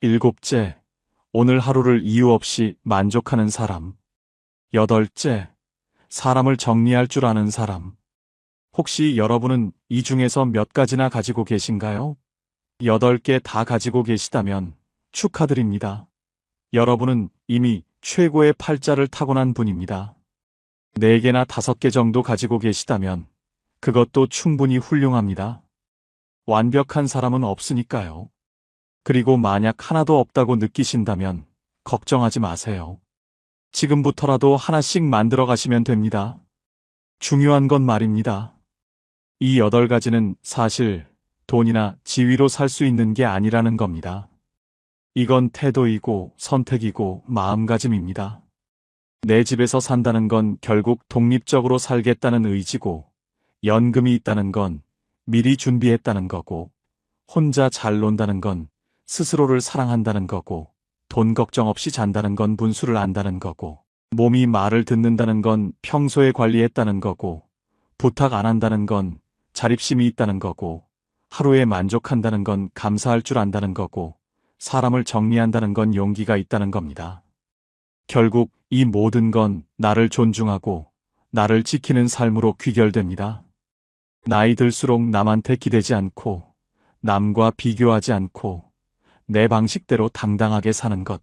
일곱째, 오늘 하루를 이유 없이 만족하는 사람. 여덟째, 사람을 정리할 줄 아는 사람. 혹시 여러분은 이 중에서 몇 가지나 가지고 계신가요? 8개 다 가지고 계시다면 축하드립니다. 여러분은 이미 최고의 팔자를 타고난 분입니다. 4개나 5개 정도 가지고 계시다면 그것도 충분히 훌륭합니다. 완벽한 사람은 없으니까요. 그리고 만약 하나도 없다고 느끼신다면 걱정하지 마세요. 지금부터라도 하나씩 만들어 가시면 됩니다. 중요한 건 말입니다. 이 8가지는 사실 돈이나 지위로 살 수 있는 게 아니라는 겁니다. 이건 태도이고 선택이고 마음가짐입니다. 내 집에서 산다는 건 결국 독립적으로 살겠다는 의지고, 연금이 있다는 건 미리 준비했다는 거고, 혼자 잘 논다는 건 스스로를 사랑한다는 거고, 돈 걱정 없이 잔다는 건 분수를 안다는 거고, 몸이 말을 듣는다는 건 평소에 관리했다는 거고, 부탁 안 한다는 건 자립심이 있다는 거고, 하루에 만족한다는 건 감사할 줄 안다는 거고, 사람을 정리한다는 건 용기가 있다는 겁니다. 결국 이 모든 건 나를 존중하고 나를 지키는 삶으로 귀결됩니다. 나이 들수록 남한테 기대지 않고 남과 비교하지 않고 내 방식대로 당당하게 사는 것.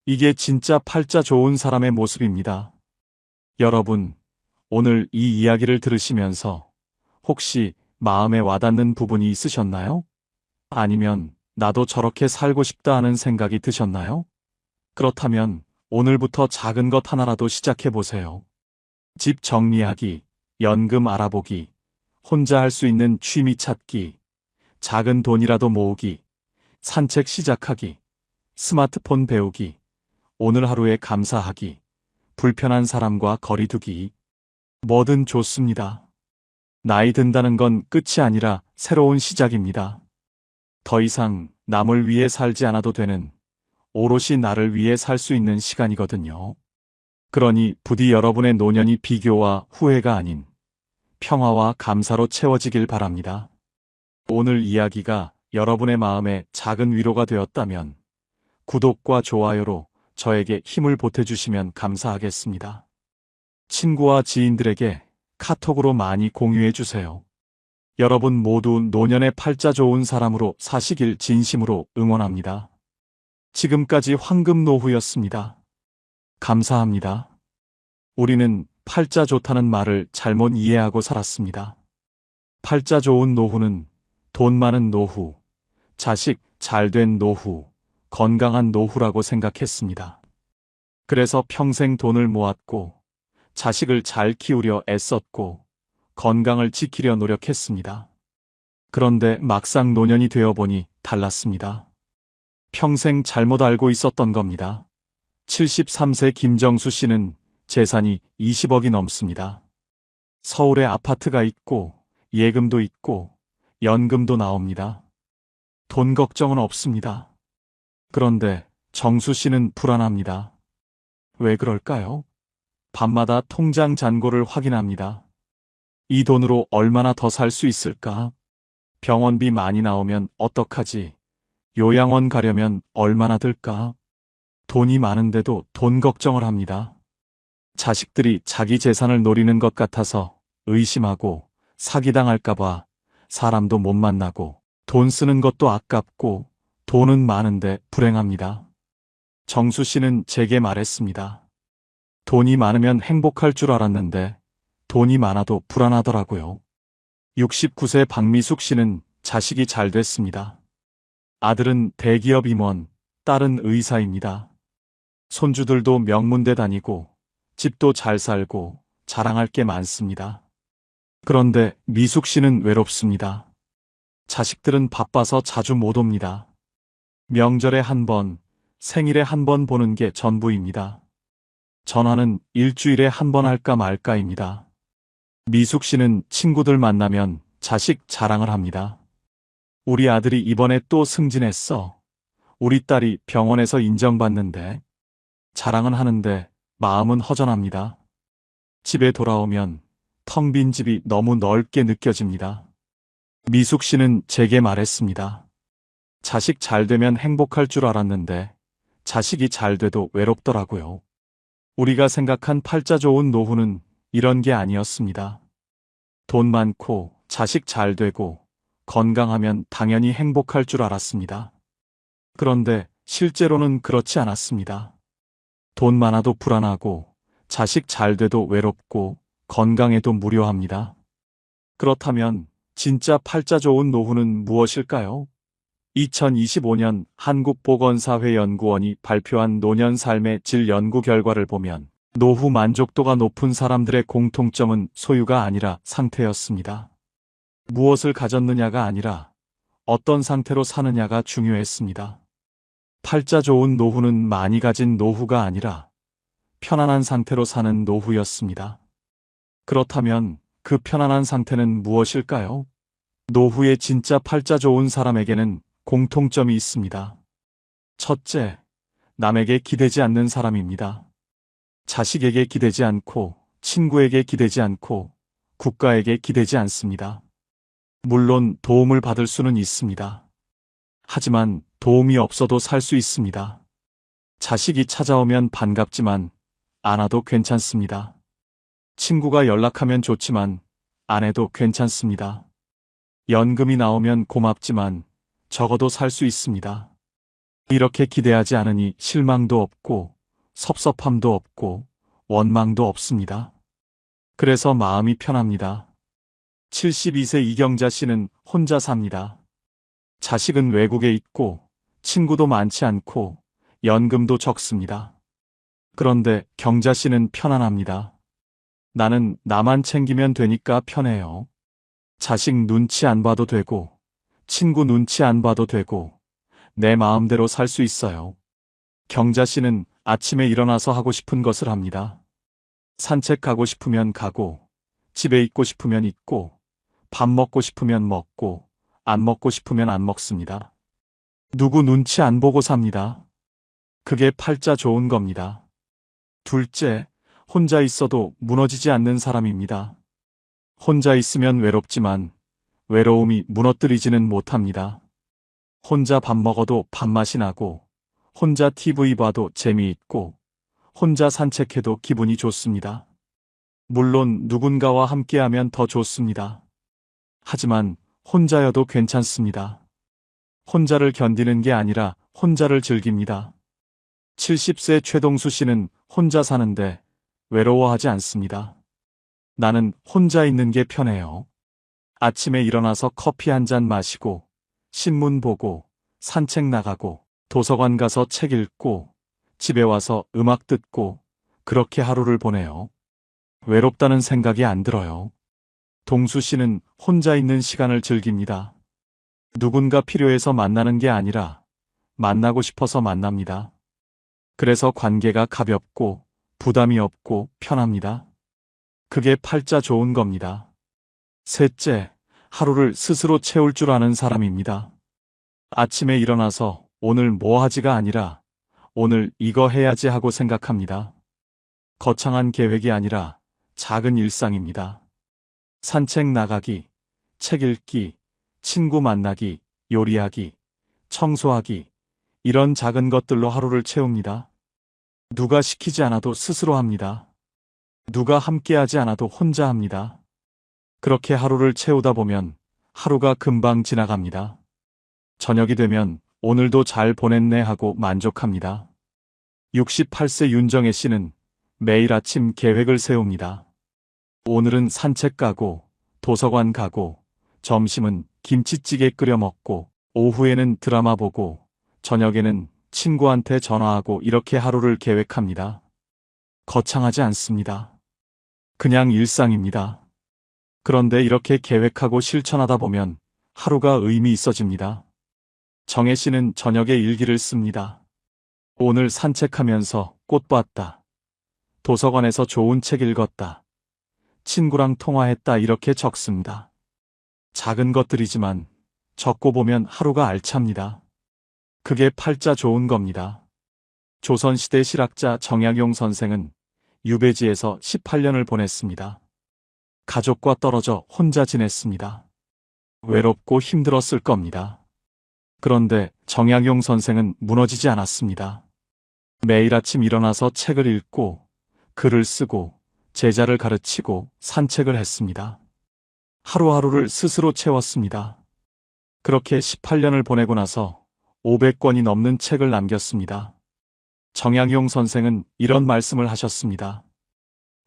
이게 진짜 팔자 좋은 사람의 모습입니다. 여러분, 오늘 이 이야기를 들으시면서 혹시 마음에 와닿는 부분이 있으셨나요? 아니면 나도 저렇게 살고 싶다 하는 생각이 드셨나요? 그렇다면 오늘부터 작은 것 하나라도 시작해 보세요. 집 정리하기, 연금 알아보기, 혼자 할 수 있는 취미 찾기, 작은 돈이라도 모으기, 산책 시작하기, 스마트폰 배우기, 오늘 하루에 감사하기, 불편한 사람과 거리 두기. 뭐든 좋습니다. 나이 든다는 건 끝이 아니라 새로운 시작입니다. 더 이상 남을 위해 살지 않아도 되는, 오롯이 나를 위해 살 수 있는 시간이거든요. 그러니 부디 여러분의 노년이 비교와 후회가 아닌 평화와 감사로 채워지길 바랍니다. 오늘 이야기가 여러분의 마음에 작은 위로가 되었다면 구독과 좋아요로 저에게 힘을 보태주시면 감사하겠습니다. 친구와 지인들에게 카톡으로 많이 공유해주세요. 여러분 모두 노년의 팔자 좋은 사람으로 사시길 진심으로 응원합니다. 지금까지 황금노후였습니다. 감사합니다. 우리는 팔자 좋다는 말을 잘못 이해하고 살았습니다. 팔자 좋은 노후는 돈 많은 노후, 자식 잘된 노후, 건강한 노후라고 생각했습니다. 그래서 평생 돈을 모았고, 자식을 잘 키우려 애썼고, 건강을 지키려 노력했습니다. 그런데 막상 노년이 되어보니 달랐습니다. 평생 잘못 알고 있었던 겁니다. 73세 김정수 씨는 재산이 20억이 넘습니다. 서울에 아파트가 있고, 예금도 있고, 연금도 나옵니다. 돈 걱정은 없습니다. 그런데 정수 씨는 불안합니다. 왜 그럴까요? 밤마다 통장 잔고를 확인합니다. 이 돈으로 얼마나 더 살 수 있을까? 병원비 많이 나오면 어떡하지? 요양원 가려면 얼마나 들까? 돈이 많은데도 돈 걱정을 합니다. 자식들이 자기 재산을 노리는 것 같아서 의심하고 사기당할까봐 사람도 못 만나고 돈 쓰는 것도 아깝고 돈은 많은데 불행합니다. 정수 씨는 제게 말했습니다. 돈이 많으면 행복할 줄 알았는데 돈이 많아도 불안하더라고요. 69세 박미숙 씨는 자식이 잘 됐습니다. 아들은 대기업 임원, 딸은 의사입니다. 손주들도 명문대 다니고 집도 잘 살고 자랑할 게 많습니다. 그런데 미숙 씨는 외롭습니다. 자식들은 바빠서 자주 못 옵니다. 명절에 한 번, 생일에 한 번 보는 게 전부입니다. 전화는 일주일에 한 번 할까 말까입니다. 미숙 씨는 친구들 만나면 자식 자랑을 합니다. 우리 아들이 이번에 또 승진했어. 우리 딸이 병원에서 인정받는데. 자랑은 하는데 마음은 허전합니다. 집에 돌아오면 텅 빈 집이 너무 넓게 느껴집니다. 미숙 씨는 제게 말했습니다. 자식 잘 되면 행복할 줄 알았는데 자식이 잘 돼도 외롭더라고요. 우리가 생각한 팔자 좋은 노후는 이런 게 아니었습니다. 돈 많고 자식 잘 되고 건강하면 당연히 행복할 줄 알았습니다. 그런데 실제로는 그렇지 않았습니다. 돈 많아도 불안하고 자식 잘 돼도 외롭고 건강해도 무료합니다. 그렇다면 진짜 팔자 좋은 노후는 무엇일까요? 2025년 한국보건사회연구원이 발표한 노년 삶의 질 연구 결과를 보면 노후 만족도가 높은 사람들의 공통점은 소유가 아니라 상태였습니다. 무엇을 가졌느냐가 아니라 어떤 상태로 사느냐가 중요했습니다. 팔자 좋은 노후는 많이 가진 노후가 아니라 편안한 상태로 사는 노후였습니다. 그렇다면 그 편안한 상태는 무엇일까요? 노후에 진짜 팔자 좋은 사람에게는 공통점이 있습니다. 첫째, 남에게 기대지 않는 사람입니다. 자식에게 기대지 않고, 친구에게 기대지 않고, 국가에게 기대지 않습니다. 물론 도움을 받을 수는 있습니다. 하지만 도움이 없어도 살 수 있습니다. 자식이 찾아오면 반갑지만 안 와도 괜찮습니다. 친구가 연락하면 좋지만 안 해도 괜찮습니다. 연금이 나오면 고맙지만 적어도 살 수 있습니다. 이렇게 기대하지 않으니 실망도 없고 섭섭함도 없고 원망도 없습니다. 그래서 마음이 편합니다. 72세 이경자 씨는 혼자 삽니다. 자식은 외국에 있고 친구도 많지 않고 연금도 적습니다. 그런데 경자 씨는 편안합니다. 나는 나만 챙기면 되니까 편해요. 자식 눈치 안 봐도 되고 친구 눈치 안 봐도 되고 내 마음대로 살 수 있어요. 경자 씨는 아침에 일어나서 하고 싶은 것을 합니다. 산책 가고 싶으면 가고 집에 있고 싶으면 있고 밥 먹고 싶으면 먹고 안 먹고 싶으면 안 먹습니다. 누구 눈치 안 보고 삽니다. 그게 팔자 좋은 겁니다. 둘째, 혼자 있어도 무너지지 않는 사람입니다. 혼자 있으면 외롭지만 외로움이 무너뜨리지는 못합니다. 혼자 밥 먹어도 밥맛이 나고 혼자 TV 봐도 재미있고 혼자 산책해도 기분이 좋습니다. 물론 누군가와 함께하면 더 좋습니다. 하지만 혼자여도 괜찮습니다. 혼자를 견디는 게 아니라 혼자를 즐깁니다. 70세 최동수 씨는 혼자 사는데 외로워하지 않습니다. 나는 혼자 있는 게 편해요. 아침에 일어나서 커피 한 잔 마시고 신문 보고 산책 나가고 도서관 가서 책 읽고 집에 와서 음악 듣고 그렇게 하루를 보내요. 외롭다는 생각이 안 들어요. 동수 씨는 혼자 있는 시간을 즐깁니다. 누군가 필요해서 만나는 게 아니라 만나고 싶어서 만납니다. 그래서 관계가 가볍고 부담이 없고 편합니다. 그게 팔자 좋은 겁니다. 셋째, 하루를 스스로 채울 줄 아는 사람입니다. 아침에 일어나서 오늘 뭐 하지가 아니라 오늘 이거 해야지 하고 생각합니다. 거창한 계획이 아니라 작은 일상입니다. 산책 나가기, 책 읽기, 친구 만나기, 요리하기, 청소하기, 이런 작은 것들로 하루를 채웁니다. 누가 시키지 않아도 스스로 합니다. 누가 함께하지 않아도 혼자 합니다. 그렇게 하루를 채우다 보면 하루가 금방 지나갑니다. 저녁이 되면 오늘도 잘 보냈네 하고 만족합니다. 68세 윤정혜 씨는 매일 아침 계획을 세웁니다. 오늘은 산책 가고 도서관 가고 점심은 김치찌개 끓여 먹고 오후에는 드라마 보고 저녁에는 친구한테 전화하고 이렇게 하루를 계획합니다. 거창하지 않습니다. 그냥 일상입니다. 그런데 이렇게 계획하고 실천하다 보면 하루가 의미 있어집니다. 정혜 씨는 저녁에 일기를 씁니다. 오늘 산책하면서 꽃 봤다. 도서관에서 좋은 책 읽었다. 친구랑 통화했다 이렇게 적습니다. 작은 것들이지만 적고 보면 하루가 알찹니다. 그게 팔자 좋은 겁니다. 조선시대 실학자 정약용 선생은 유배지에서 18년을 보냈습니다. 가족과 떨어져 혼자 지냈습니다. 외롭고 힘들었을 겁니다. 그런데 정약용 선생은 무너지지 않았습니다. 매일 아침 일어나서 책을 읽고 글을 쓰고 제자를 가르치고 산책을 했습니다. 하루하루를 스스로 채웠습니다. 그렇게 18년을 보내고 나서 500권이 넘는 책을 남겼습니다. 정약용 선생은 이런 말씀을 하셨습니다.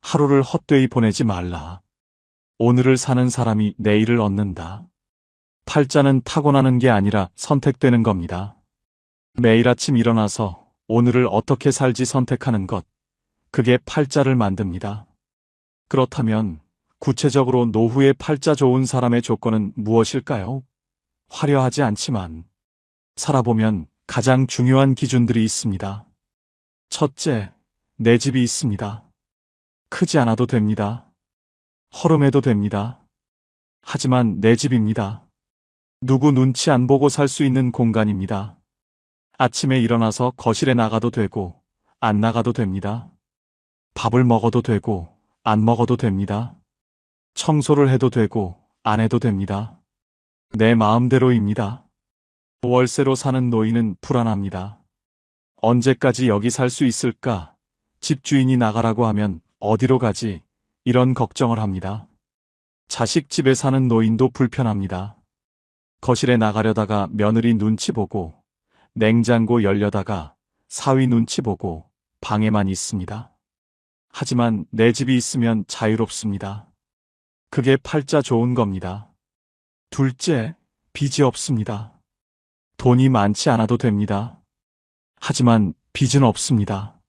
하루를 헛되이 보내지 말라. 오늘을 사는 사람이 내일을 얻는다. 팔자는 타고나는 게 아니라 선택되는 겁니다. 매일 아침 일어나서 오늘을 어떻게 살지 선택하는 것, 그게 팔자를 만듭니다. 그렇다면 구체적으로 노후에 팔자 좋은 사람의 조건은 무엇일까요? 화려하지 않지만 살아보면 가장 중요한 기준들이 있습니다. 첫째, 내 집이 있습니다. 크지 않아도 됩니다. 허름해도 됩니다. 하지만 내 집입니다. 누구 눈치 안 보고 살 수 있는 공간입니다. 아침에 일어나서 거실에 나가도 되고 안 나가도 됩니다. 밥을 먹어도 되고 안 먹어도 됩니다. 청소를 해도 되고 안 해도 됩니다. 내 마음대로입니다. 월세로 사는 노인은 불안합니다. 언제까지 여기 살 수 있을까? 집주인이 나가라고 하면 어디로 가지? 이런 걱정을 합니다. 자식 집에 사는 노인도 불편합니다. 거실에 나가려다가 며느리 눈치 보고 냉장고 열려다가 사위 눈치 보고 방에만 있습니다. 하지만 내 집이 있으면 자유롭습니다. 그게 팔자 좋은 겁니다. 둘째, 빚이 없습니다. 돈이 많지 않아도 됩니다. 하지만 빚은 없습니다.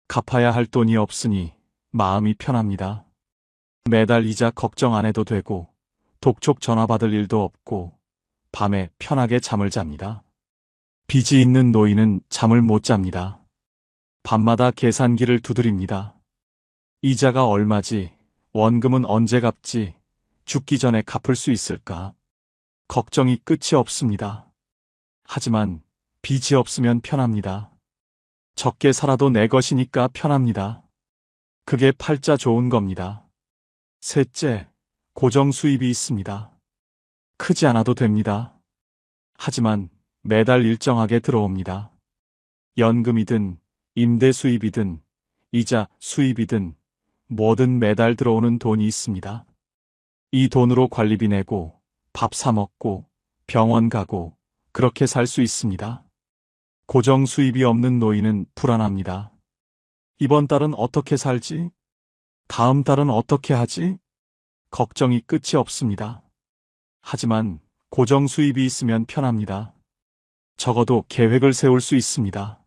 갚아야 할 돈이 없으니 마음이 편합니다. 매달 이자 걱정 안 해도 되고 독촉 전화 받을 일도 없고 밤에 편하게 잠을 잡니다. 빚이 있는 노인은 잠을 못 잡니다. 밤마다 계산기를 두드립니다. 이자가 얼마지? 원금은 언제 갚지? 죽기 전에 갚을 수 있을까? 걱정이 끝이 없습니다. 하지만 빚이 없으면 편합니다. 적게 살아도 내 것이니까 편합니다. 그게 팔자 좋은 겁니다. 셋째, 고정 수입이 있습니다. 크지 않아도 됩니다. 하지만 매달 일정하게 들어옵니다. 연금이든 임대 수입이든 이자 수입이든 뭐든 매달 들어오는 돈이 있습니다. 이 돈으로 관리비 내고 밥 사 먹고 병원 가고 그렇게 살 수 있습니다. 고정 수입이 없는 노인은 불안합니다. 이번 달은 어떻게 살지? 다음 달은 어떻게 하지? 걱정이 끝이 없습니다. 하지만 고정 수입이 있으면 편합니다. 적어도 계획을 세울 수 있습니다.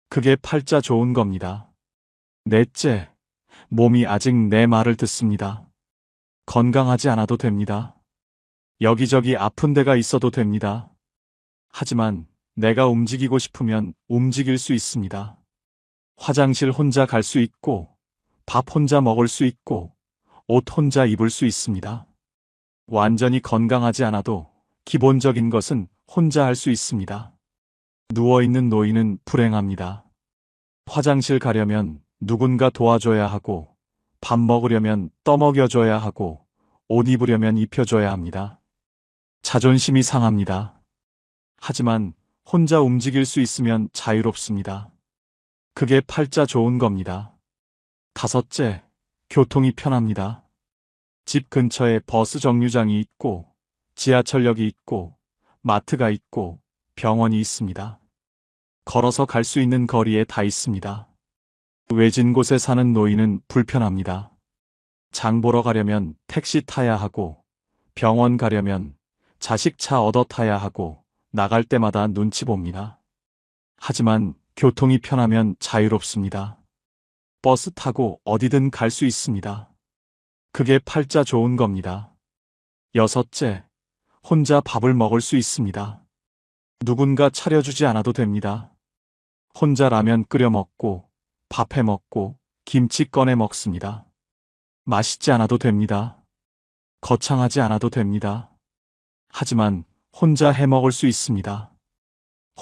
그게 팔자 좋은 겁니다. 넷째, 몸이 아직 내 말을 듣습니다. 건강하지 않아도 됩니다. 여기저기 아픈 데가 있어도 됩니다. 하지만 내가 움직이고 싶으면 움직일 수 있습니다. 화장실 혼자 갈 수 있고, 밥 혼자 먹을 수 있고, 옷 혼자 입을 수 있습니다. 완전히 건강하지 않아도 기본적인 것은 혼자 할 수 있습니다. 누워있는 노인은 불행합니다. 화장실 가려면 누군가 도와줘야 하고, 밥 먹으려면 떠먹여줘야 하고, 옷 입으려면 입혀줘야 합니다. 자존심이 상합니다. 하지만 혼자 움직일 수 있으면 자유롭습니다. 그게 팔자 좋은 겁니다. 다섯째, 교통이 편합니다. 집 근처에 버스 정류장이 있고, 지하철역이 있고, 마트가 있고, 병원이 있습니다. 걸어서 갈 수 있는 거리에 다 있습니다. 외진 곳에 사는 노인은 불편합니다. 장 보러 가려면 택시 타야 하고, 병원 가려면 자식 차 얻어 타야 하고, 나갈 때마다 눈치 봅니다. 하지만 교통이 편하면 자유롭습니다. 버스 타고 어디든 갈 수 있습니다. 그게 팔자 좋은 겁니다. 여섯째, 혼자 밥을 먹을 수 있습니다. 누군가 차려주지 않아도 됩니다. 혼자 라면 끓여 먹고, 밥 해 먹고, 김치 꺼내 먹습니다. 맛있지 않아도 됩니다. 거창하지 않아도 됩니다. 하지만 혼자 해 먹을 수 있습니다.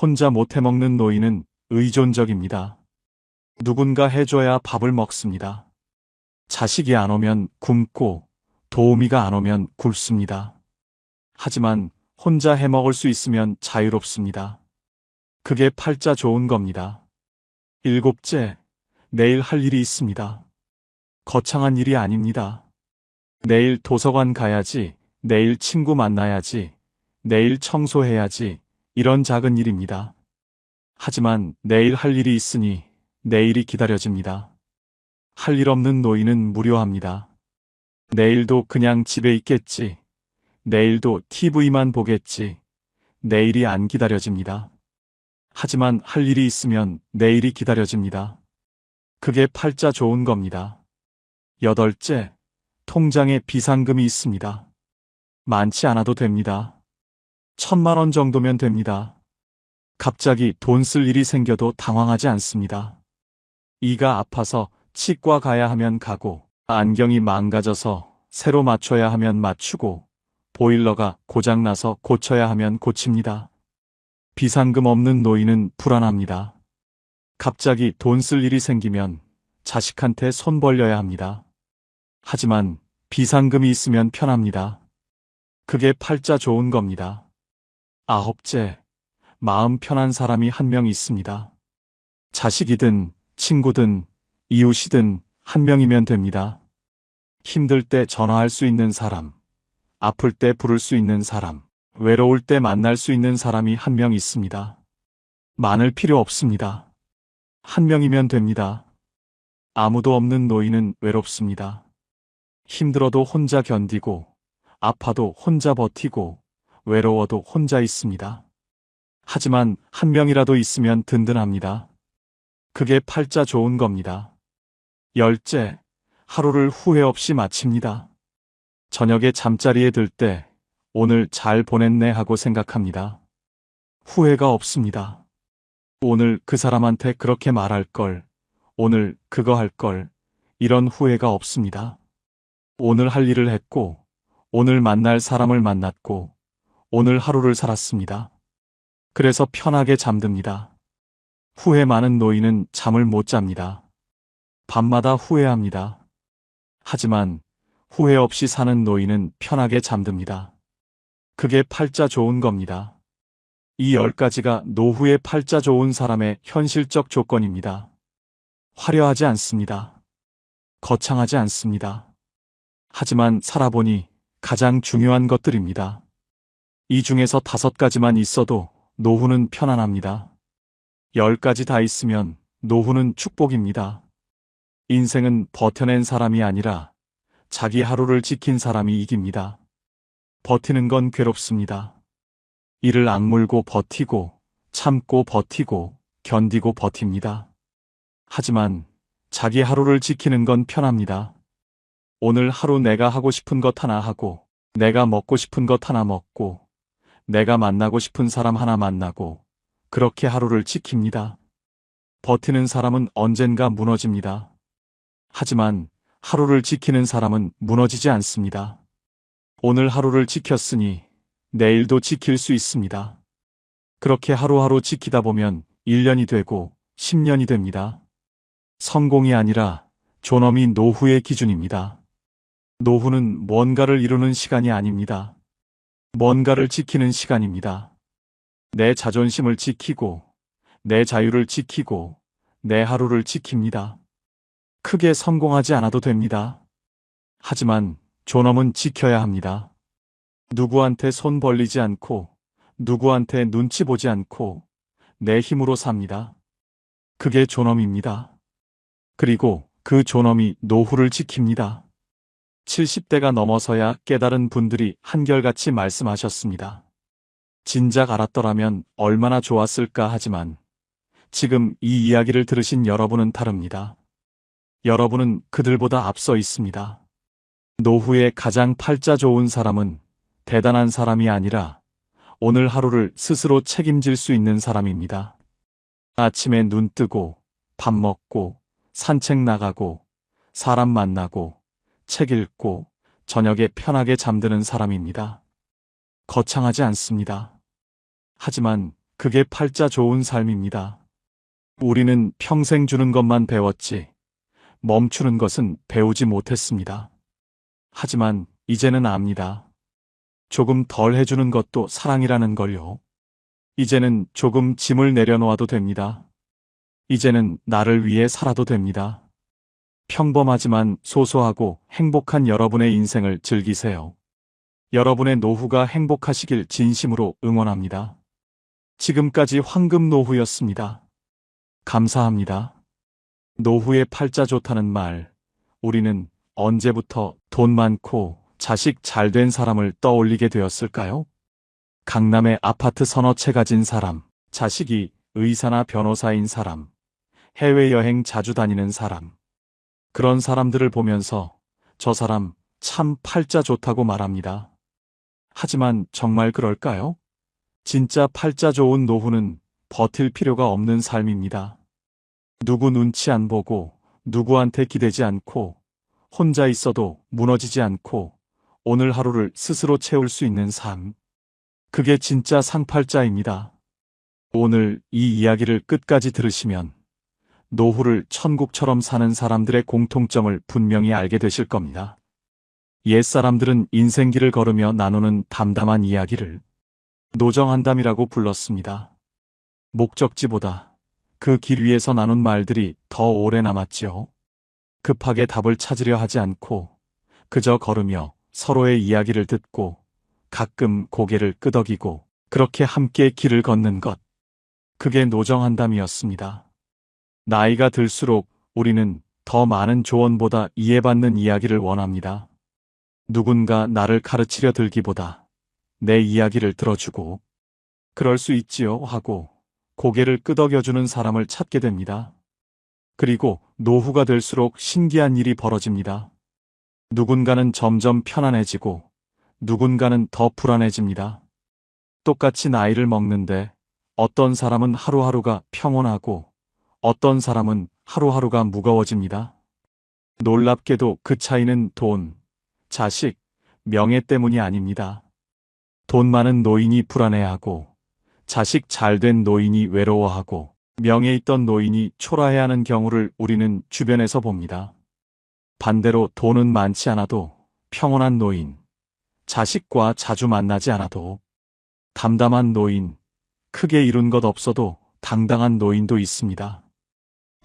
혼자 못 해 먹는 노인은 의존적입니다. 누군가 해줘야 밥을 먹습니다. 자식이 안 오면 굶고 도우미가 안 오면 굶습니다. 하지만 혼자 해 먹을 수 있으면 자유롭습니다. 그게 팔자 좋은 겁니다. 일곱째, 내일 할 일이 있습니다. 거창한 일이 아닙니다. 내일 도서관 가야지, 내일 친구 만나야지, 내일 청소해야지, 이런 작은 일입니다. 하지만 내일 할 일이 있으니 내일이 기다려집니다. 할 일 없는 노인은 무료합니다. 내일도 그냥 집에 있겠지. 내일도 TV만 보겠지. 내일이 안 기다려집니다. 하지만 할 일이 있으면 내일이 기다려집니다. 그게 팔자 좋은 겁니다. 여덟째, 통장에 비상금이 있습니다. 많지 않아도 됩니다. 1,000만 원 정도면 됩니다. 갑자기 돈 쓸 일이 생겨도 당황하지 않습니다. 이가 아파서 치과 가야 하면 가고, 안경이 망가져서 새로 맞춰야 하면 맞추고, 보일러가 고장나서 고쳐야 하면 고칩니다. 비상금 없는 노인은 불안합니다. 갑자기 돈 쓸 일이 생기면 자식한테 손 벌려야 합니다. 하지만 비상금이 있으면 편합니다. 그게 팔자 좋은 겁니다. 아홉째, 마음 편한 사람이 한 명 있습니다. 자식이든 친구든 이웃이든 한 명이면 됩니다. 힘들 때 전화할 수 있는 사람, 아플 때 부를 수 있는 사람, 외로울 때 만날 수 있는 사람이 한 명 있습니다. 많을 필요 없습니다. 한 명이면 됩니다. 아무도 없는 노인은 외롭습니다. 힘들어도 혼자 견디고, 아파도 혼자 버티고, 외로워도 혼자 있습니다. 하지만 한 명이라도 있으면 든든합니다. 그게 팔자 좋은 겁니다. 열째, 하루를 후회 없이 마칩니다. 저녁에 잠자리에 들 때 오늘 잘 보냈네 하고 생각합니다. 후회가 없습니다. 오늘 그 사람한테 그렇게 말할 걸, 오늘 그거 할 걸, 이런 후회가 없습니다. 오늘 할 일을 했고, 오늘 만날 사람을 만났고, 오늘 하루를 살았습니다. 그래서 편하게 잠듭니다. 후회 많은 노인은 잠을 못 잡니다. 밤마다 후회합니다. 하지만 후회 없이 사는 노인은 편하게 잠듭니다. 그게 팔자 좋은 겁니다. 이 10가지가 노후에 팔자 좋은 사람의 현실적 조건입니다. 화려하지 않습니다. 거창하지 않습니다. 하지만 살아보니 가장 중요한 것들입니다. 이 중에서 5가지만 있어도 노후는 편안합니다. 10가지 다 있으면 노후는 축복입니다. 인생은 버텨낸 사람이 아니라 자기 하루를 지킨 사람이 이깁니다. 버티는 건 괴롭습니다. 이를 악물고 버티고, 참고 버티고, 견디고 버팁니다. 하지만 자기 하루를 지키는 건 편합니다. 오늘 하루 내가 하고 싶은 것 하나 하고, 내가 먹고 싶은 것 하나 먹고, 내가 만나고 싶은 사람 하나 만나고, 그렇게 하루를 지킵니다. 버티는 사람은 언젠가 무너집니다. 하지만 하루를 지키는 사람은 무너지지 않습니다. 오늘 하루를 지켰으니 내일도 지킬 수 있습니다. 그렇게 하루하루 지키다 보면 1년이 되고 10년이 됩니다. 성공이 아니라 존엄이 노후의 기준입니다. 노후는 뭔가를 이루는 시간이 아닙니다. 뭔가를 지키는 시간입니다. 내 자존심을 지키고, 내 자유를 지키고, 내 하루를 지킵니다. 크게 성공하지 않아도 됩니다. 하지만 존엄은 지켜야 합니다. 누구한테 손 벌리지 않고, 누구한테 눈치 보지 않고, 내 힘으로 삽니다. 그게 존엄입니다. 그리고 그 존엄이 노후를 지킵니다. 70대가 넘어서야 깨달은 분들이 한결같이 말씀하셨습니다. 진작 알았더라면 얼마나 좋았을까 하지만 지금 이 이야기를 들으신 여러분은 다릅니다. 여러분은 그들보다 앞서 있습니다. 노후에 가장 팔자 좋은 사람은 대단한 사람이 아니라 오늘 하루를 스스로 책임질 수 있는 사람입니다. 아침에 눈 뜨고, 밥 먹고, 산책 나가고, 사람 만나고, 책 읽고, 저녁에 편하게 잠드는 사람입니다. 거창하지 않습니다. 하지만 그게 팔자 좋은 삶입니다. 우리는 평생 주는 것만 배웠지, 멈추는 것은 배우지 못했습니다. 하지만 이제는 압니다. 조금 덜 해주는 것도 사랑이라는 걸요. 이제는 조금 짐을 내려놓아도 됩니다. 이제는 나를 위해 살아도 됩니다. 평범하지만 소소하고 행복한 여러분의 인생을 즐기세요. 여러분의 노후가 행복하시길 진심으로 응원합니다. 지금까지 황금 노후였습니다. 감사합니다. 노후의 팔자 좋다는 말, 우리는 언제부터 돈 많고 자식 잘된 사람을 떠올리게 되었을까요? 강남에 아파트 서너 채 가진 사람, 자식이 의사나 변호사인 사람, 해외여행 자주 다니는 사람. 그런 사람들을 보면서 저 사람 참 팔자 좋다고 말합니다. 하지만 정말 그럴까요? 진짜 팔자 좋은 노후는 버틸 필요가 없는 삶입니다. 누구 눈치 안 보고, 누구한테 기대지 않고, 혼자 있어도 무너지지 않고, 오늘 하루를 스스로 채울 수 있는 삶. 그게 진짜 상팔자입니다. 오늘 이 이야기를 끝까지 들으시면 노후를 천국처럼 사는 사람들의 공통점을 분명히 알게 되실 겁니다. 옛사람들은 인생길을 걸으며 나누는 담담한 이야기를 노정한담이라고 불렀습니다. 목적지보다 그 길 위에서 나눈 말들이 더 오래 남았지요. 급하게 답을 찾으려 하지 않고 그저 걸으며 서로의 이야기를 듣고 가끔 고개를 끄덕이고 그렇게 함께 길을 걷는 것. 그게 노정한담이었습니다. 나이가 들수록 우리는 더 많은 조언보다 이해받는 이야기를 원합니다. 누군가 나를 가르치려 들기보다 내 이야기를 들어주고 그럴 수 있지요 하고 고개를 끄덕여주는 사람을 찾게 됩니다. 그리고 노후가 될수록 신기한 일이 벌어집니다. 누군가는 점점 편안해지고 누군가는 더 불안해집니다. 똑같이 나이를 먹는데 어떤 사람은 하루하루가 평온하고 어떤 사람은 하루하루가 무거워집니다. 놀랍게도 그 차이는 돈, 자식, 명예 때문이 아닙니다. 돈 많은 노인이 불안해하고 자식 잘된 노인이 외로워하고 명예 있던 노인이 초라해하는 경우를 우리는 주변에서 봅니다. 반대로 돈은 많지 않아도 평온한 노인, 자식과 자주 만나지 않아도 담담한 노인, 크게 이룬 것 없어도 당당한 노인도 있습니다.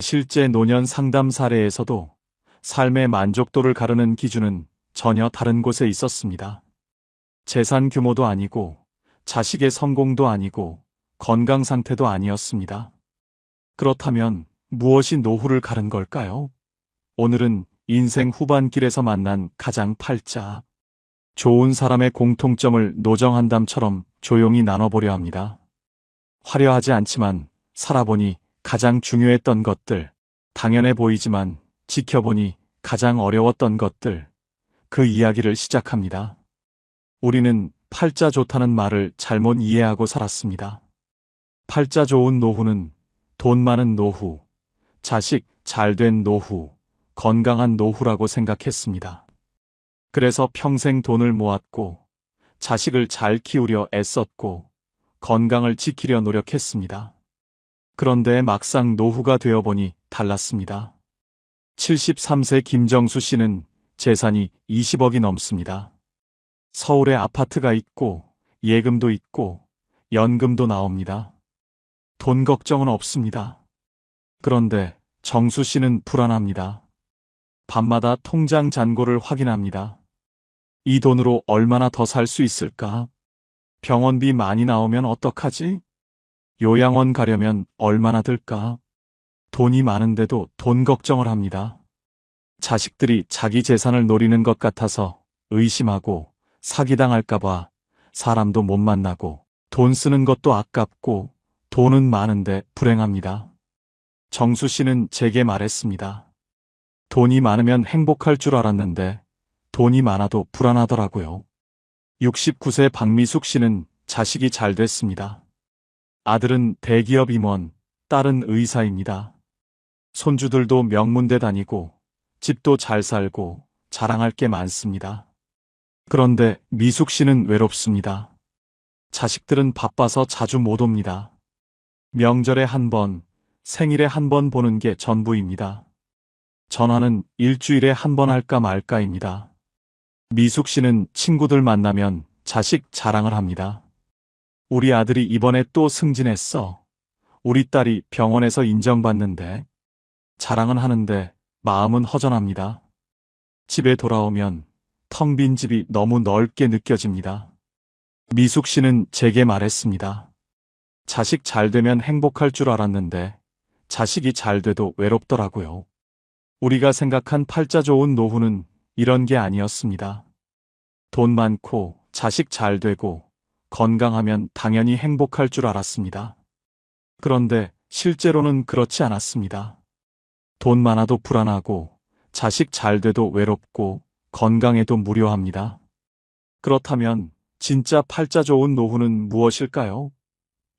실제 노년 상담 사례에서도 삶의 만족도를 가르는 기준은 전혀 다른 곳에 있었습니다. 재산 규모도 아니고 자식의 성공도 아니고 건강 상태도 아니었습니다. 그렇다면 무엇이 노후를 가른 걸까요? 오늘은 인생 후반길에서 만난 가장 팔자 좋은 사람의 공통점을 노정한담처럼 조용히 나눠보려 합니다. 화려하지 않지만 살아보니 가장 중요했던 것들, 당연해 보이지만 지켜보니 가장 어려웠던 것들, 그 이야기를 시작합니다. 우리는 팔자 좋다는 말을 잘못 이해하고 살았습니다. 팔자 좋은 노후는 돈 많은 노후, 자식 잘된 노후, 건강한 노후라고 생각했습니다. 그래서 평생 돈을 모았고, 자식을 잘 키우려 애썼고, 건강을 지키려 노력했습니다. 그런데 막상 노후가 되어보니 달랐습니다. 73세 김정수 씨는 재산이 20억이 넘습니다. 서울에 아파트가 있고, 예금도 있고, 연금도 나옵니다. 돈 걱정은 없습니다. 그런데 정수 씨는 불안합니다. 밤마다 통장 잔고를 확인합니다. 이 돈으로 얼마나 더 살 수 있을까? 병원비 많이 나오면 어떡하지? 요양원 가려면 얼마나 들까? 돈이 많은데도 돈 걱정을 합니다. 자식들이 자기 재산을 노리는 것 같아서 의심하고 사기당할까봐 사람도 못 만나고 돈 쓰는 것도 아깝고 돈은 많은데 불행합니다. 정수 씨는 제게 말했습니다. 돈이 많으면 행복할 줄 알았는데 돈이 많아도 불안하더라고요. 69세 박미숙 씨는 자식이 잘 됐습니다. 아들은 대기업 임원, 딸은 의사입니다. 손주들도 명문대 다니고 집도 잘 살고 자랑할 게 많습니다. 그런데 미숙 씨는 외롭습니다. 자식들은 바빠서 자주 못 옵니다. 명절에 한 번, 생일에 한 번 보는 게 전부입니다. 전화는 일주일에 한 번 할까 말까입니다. 미숙 씨는 친구들 만나면 자식 자랑을 합니다. 우리 아들이 이번에 또 승진했어. 우리 딸이 병원에서 인정받는데. 자랑은 하는데 마음은 허전합니다. 집에 돌아오면 텅 빈 집이 너무 넓게 느껴집니다. 미숙 씨는 제게 말했습니다. 자식 잘 되면 행복할 줄 알았는데 자식이 잘 돼도 외롭더라고요. 우리가 생각한 팔자 좋은 노후는 이런 게 아니었습니다. 돈 많고 자식 잘 되고 건강하면 당연히 행복할 줄 알았습니다. 그런데 실제로는 그렇지 않았습니다. 돈 많아도 불안하고 자식 잘 돼도 외롭고 건강해도 무료합니다. 그렇다면 진짜 팔자 좋은 노후는 무엇일까요?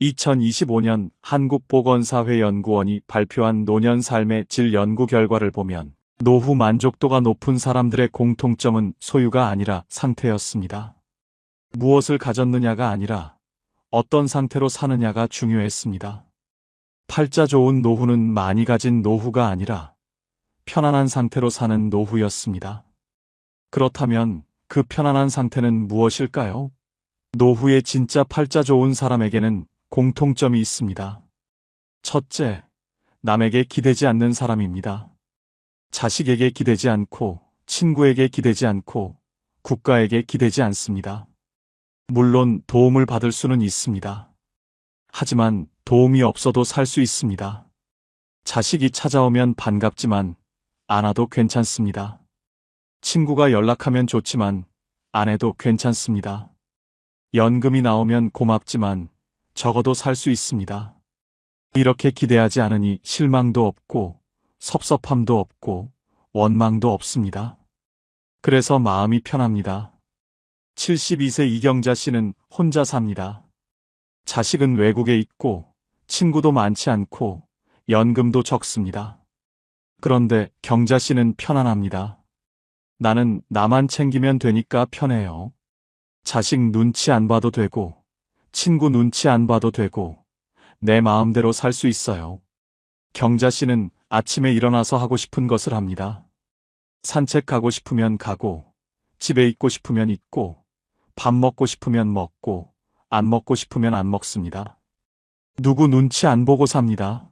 2025년 한국보건사회연구원이 발표한 노년 삶의 질 연구 결과를 보면 노후 만족도가 높은 사람들의 공통점은 소유가 아니라 상태였습니다. 무엇을 가졌느냐가 아니라 어떤 상태로 사느냐가 중요했습니다. 팔자 좋은 노후는 많이 가진 노후가 아니라 편안한 상태로 사는 노후였습니다. 그렇다면 그 편안한 상태는 무엇일까요? 노후에 진짜 팔자 좋은 사람에게는 공통점이 있습니다. 첫째, 남에게 기대지 않는 사람입니다. 자식에게 기대지 않고, 친구에게 기대지 않고, 국가에게 기대지 않습니다. 물론 도움을 받을 수는 있습니다. 하지만 도움이 없어도 살 수 있습니다. 자식이 찾아오면 반갑지만 안 와도 괜찮습니다. 친구가 연락하면 좋지만 안 해도 괜찮습니다. 연금이 나오면 고맙지만 적어도 살 수 있습니다. 이렇게 기대하지 않으니 실망도 없고 섭섭함도 없고 원망도 없습니다. 그래서 마음이 편합니다. 72세 이경자 씨는 혼자 삽니다. 자식은 외국에 있고 친구도 많지 않고 연금도 적습니다. 그런데 경자 씨는 편안합니다. 나는 나만 챙기면 되니까 편해요. 자식 눈치 안 봐도 되고 친구 눈치 안 봐도 되고 내 마음대로 살 수 있어요. 경자 씨는 아침에 일어나서 하고 싶은 것을 합니다. 산책 가고 싶으면 가고 집에 있고 싶으면 있고 밥 먹고 싶으면 먹고 안 먹고 싶으면 안 먹습니다. 누구 눈치 안 보고 삽니다.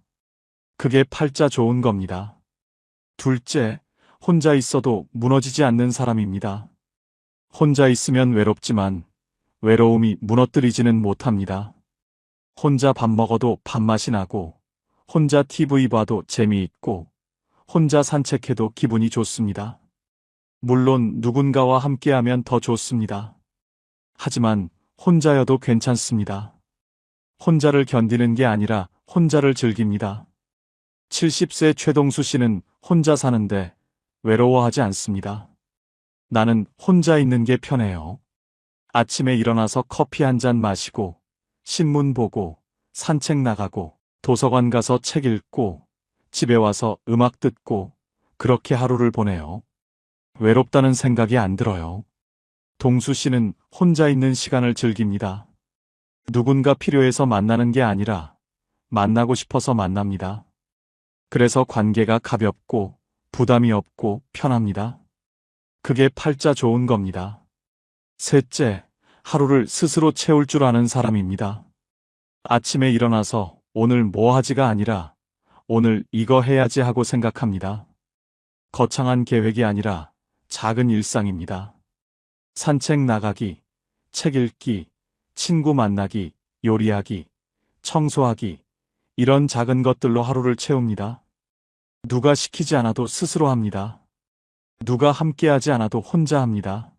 그게 팔자 좋은 겁니다. 둘째, 혼자 있어도 무너지지 않는 사람입니다. 혼자 있으면 외롭지만 외로움이 무너뜨리지는 못합니다. 혼자 밥 먹어도 밥맛이 나고 혼자 TV 봐도 재미있고 혼자 산책해도 기분이 좋습니다. 물론 누군가와 함께하면 더 좋습니다. 하지만 혼자여도 괜찮습니다. 혼자를 견디는 게 아니라 혼자를 즐깁니다. 70세 최동수 씨는 혼자 사는데 외로워하지 않습니다. 나는 혼자 있는 게 편해요. 아침에 일어나서 커피 한 잔 마시고 신문 보고 산책 나가고 도서관 가서 책 읽고 집에 와서 음악 듣고 그렇게 하루를 보내요. 외롭다는 생각이 안 들어요. 동수 씨는 혼자 있는 시간을 즐깁니다. 누군가 필요해서 만나는 게 아니라 만나고 싶어서 만납니다. 그래서 관계가 가볍고 부담이 없고 편합니다. 그게 팔자 좋은 겁니다. 셋째, 하루를 스스로 채울 줄 아는 사람입니다. 아침에 일어나서 오늘 뭐 하지가 아니라 오늘 이거 해야지 하고 생각합니다. 거창한 계획이 아니라 작은 일상입니다. 산책 나가기, 책 읽기, 친구 만나기, 요리하기, 청소하기, 이런 작은 것들로 하루를 채웁니다. 누가 시키지 않아도 스스로 합니다. 누가 함께하지 않아도 혼자 합니다.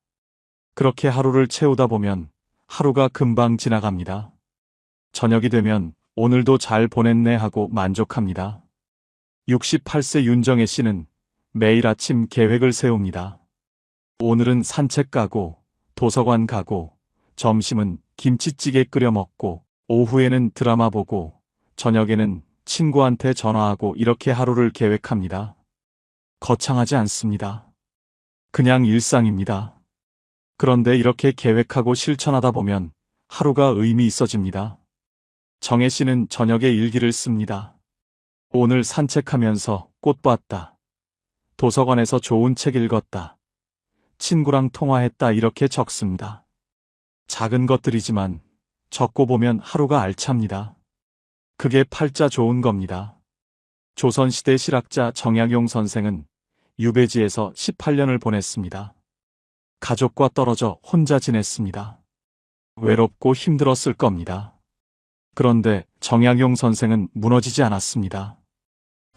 그렇게 하루를 채우다 보면 하루가 금방 지나갑니다. 저녁이 되면 오늘도 잘 보냈네 하고 만족합니다. 68세 윤정혜 씨는 매일 아침 계획을 세웁니다. 오늘은 산책 가고 도서관 가고 점심은 김치찌개 끓여 먹고, 오후에는 드라마 보고, 저녁에는 친구한테 전화하고 이렇게 하루를 계획합니다. 거창하지 않습니다. 그냥 일상입니다. 그런데 이렇게 계획하고 실천하다 보면 하루가 의미 있어집니다. 정혜 씨는 저녁에 일기를 씁니다. 오늘 산책하면서 꽃 봤다. 도서관에서 좋은 책 읽었다. 친구랑 통화했다 이렇게 적습니다. 작은 것들이지만 적고 보면 하루가 알찹니다. 그게 팔자 좋은 겁니다. 조선시대 실학자 정약용 선생은 유배지에서 18년을 보냈습니다. 가족과 떨어져 혼자 지냈습니다. 외롭고 힘들었을 겁니다. 그런데 정약용 선생은 무너지지 않았습니다.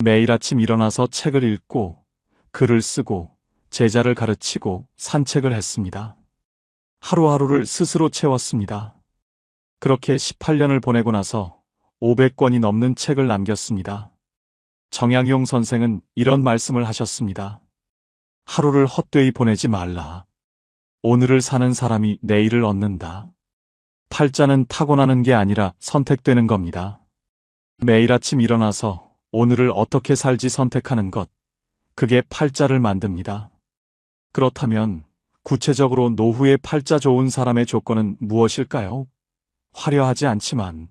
매일 아침 일어나서 책을 읽고 글을 쓰고 제자를 가르치고 산책을 했습니다. 하루하루를 스스로 채웠습니다. 그렇게 18년을 보내고 나서 500권이 넘는 책을 남겼습니다. 정약용 선생은 이런 말씀을 하셨습니다. 하루를 헛되이 보내지 말라. 오늘을 사는 사람이 내일을 얻는다. 팔자는 타고나는 게 아니라 선택되는 겁니다. 매일 아침 일어나서 오늘을 어떻게 살지 선택하는 것, 그게 팔자를 만듭니다. 그렇다면 구체적으로 노후에 팔자 좋은 사람의 조건은 무엇일까요? 화려하지 않지만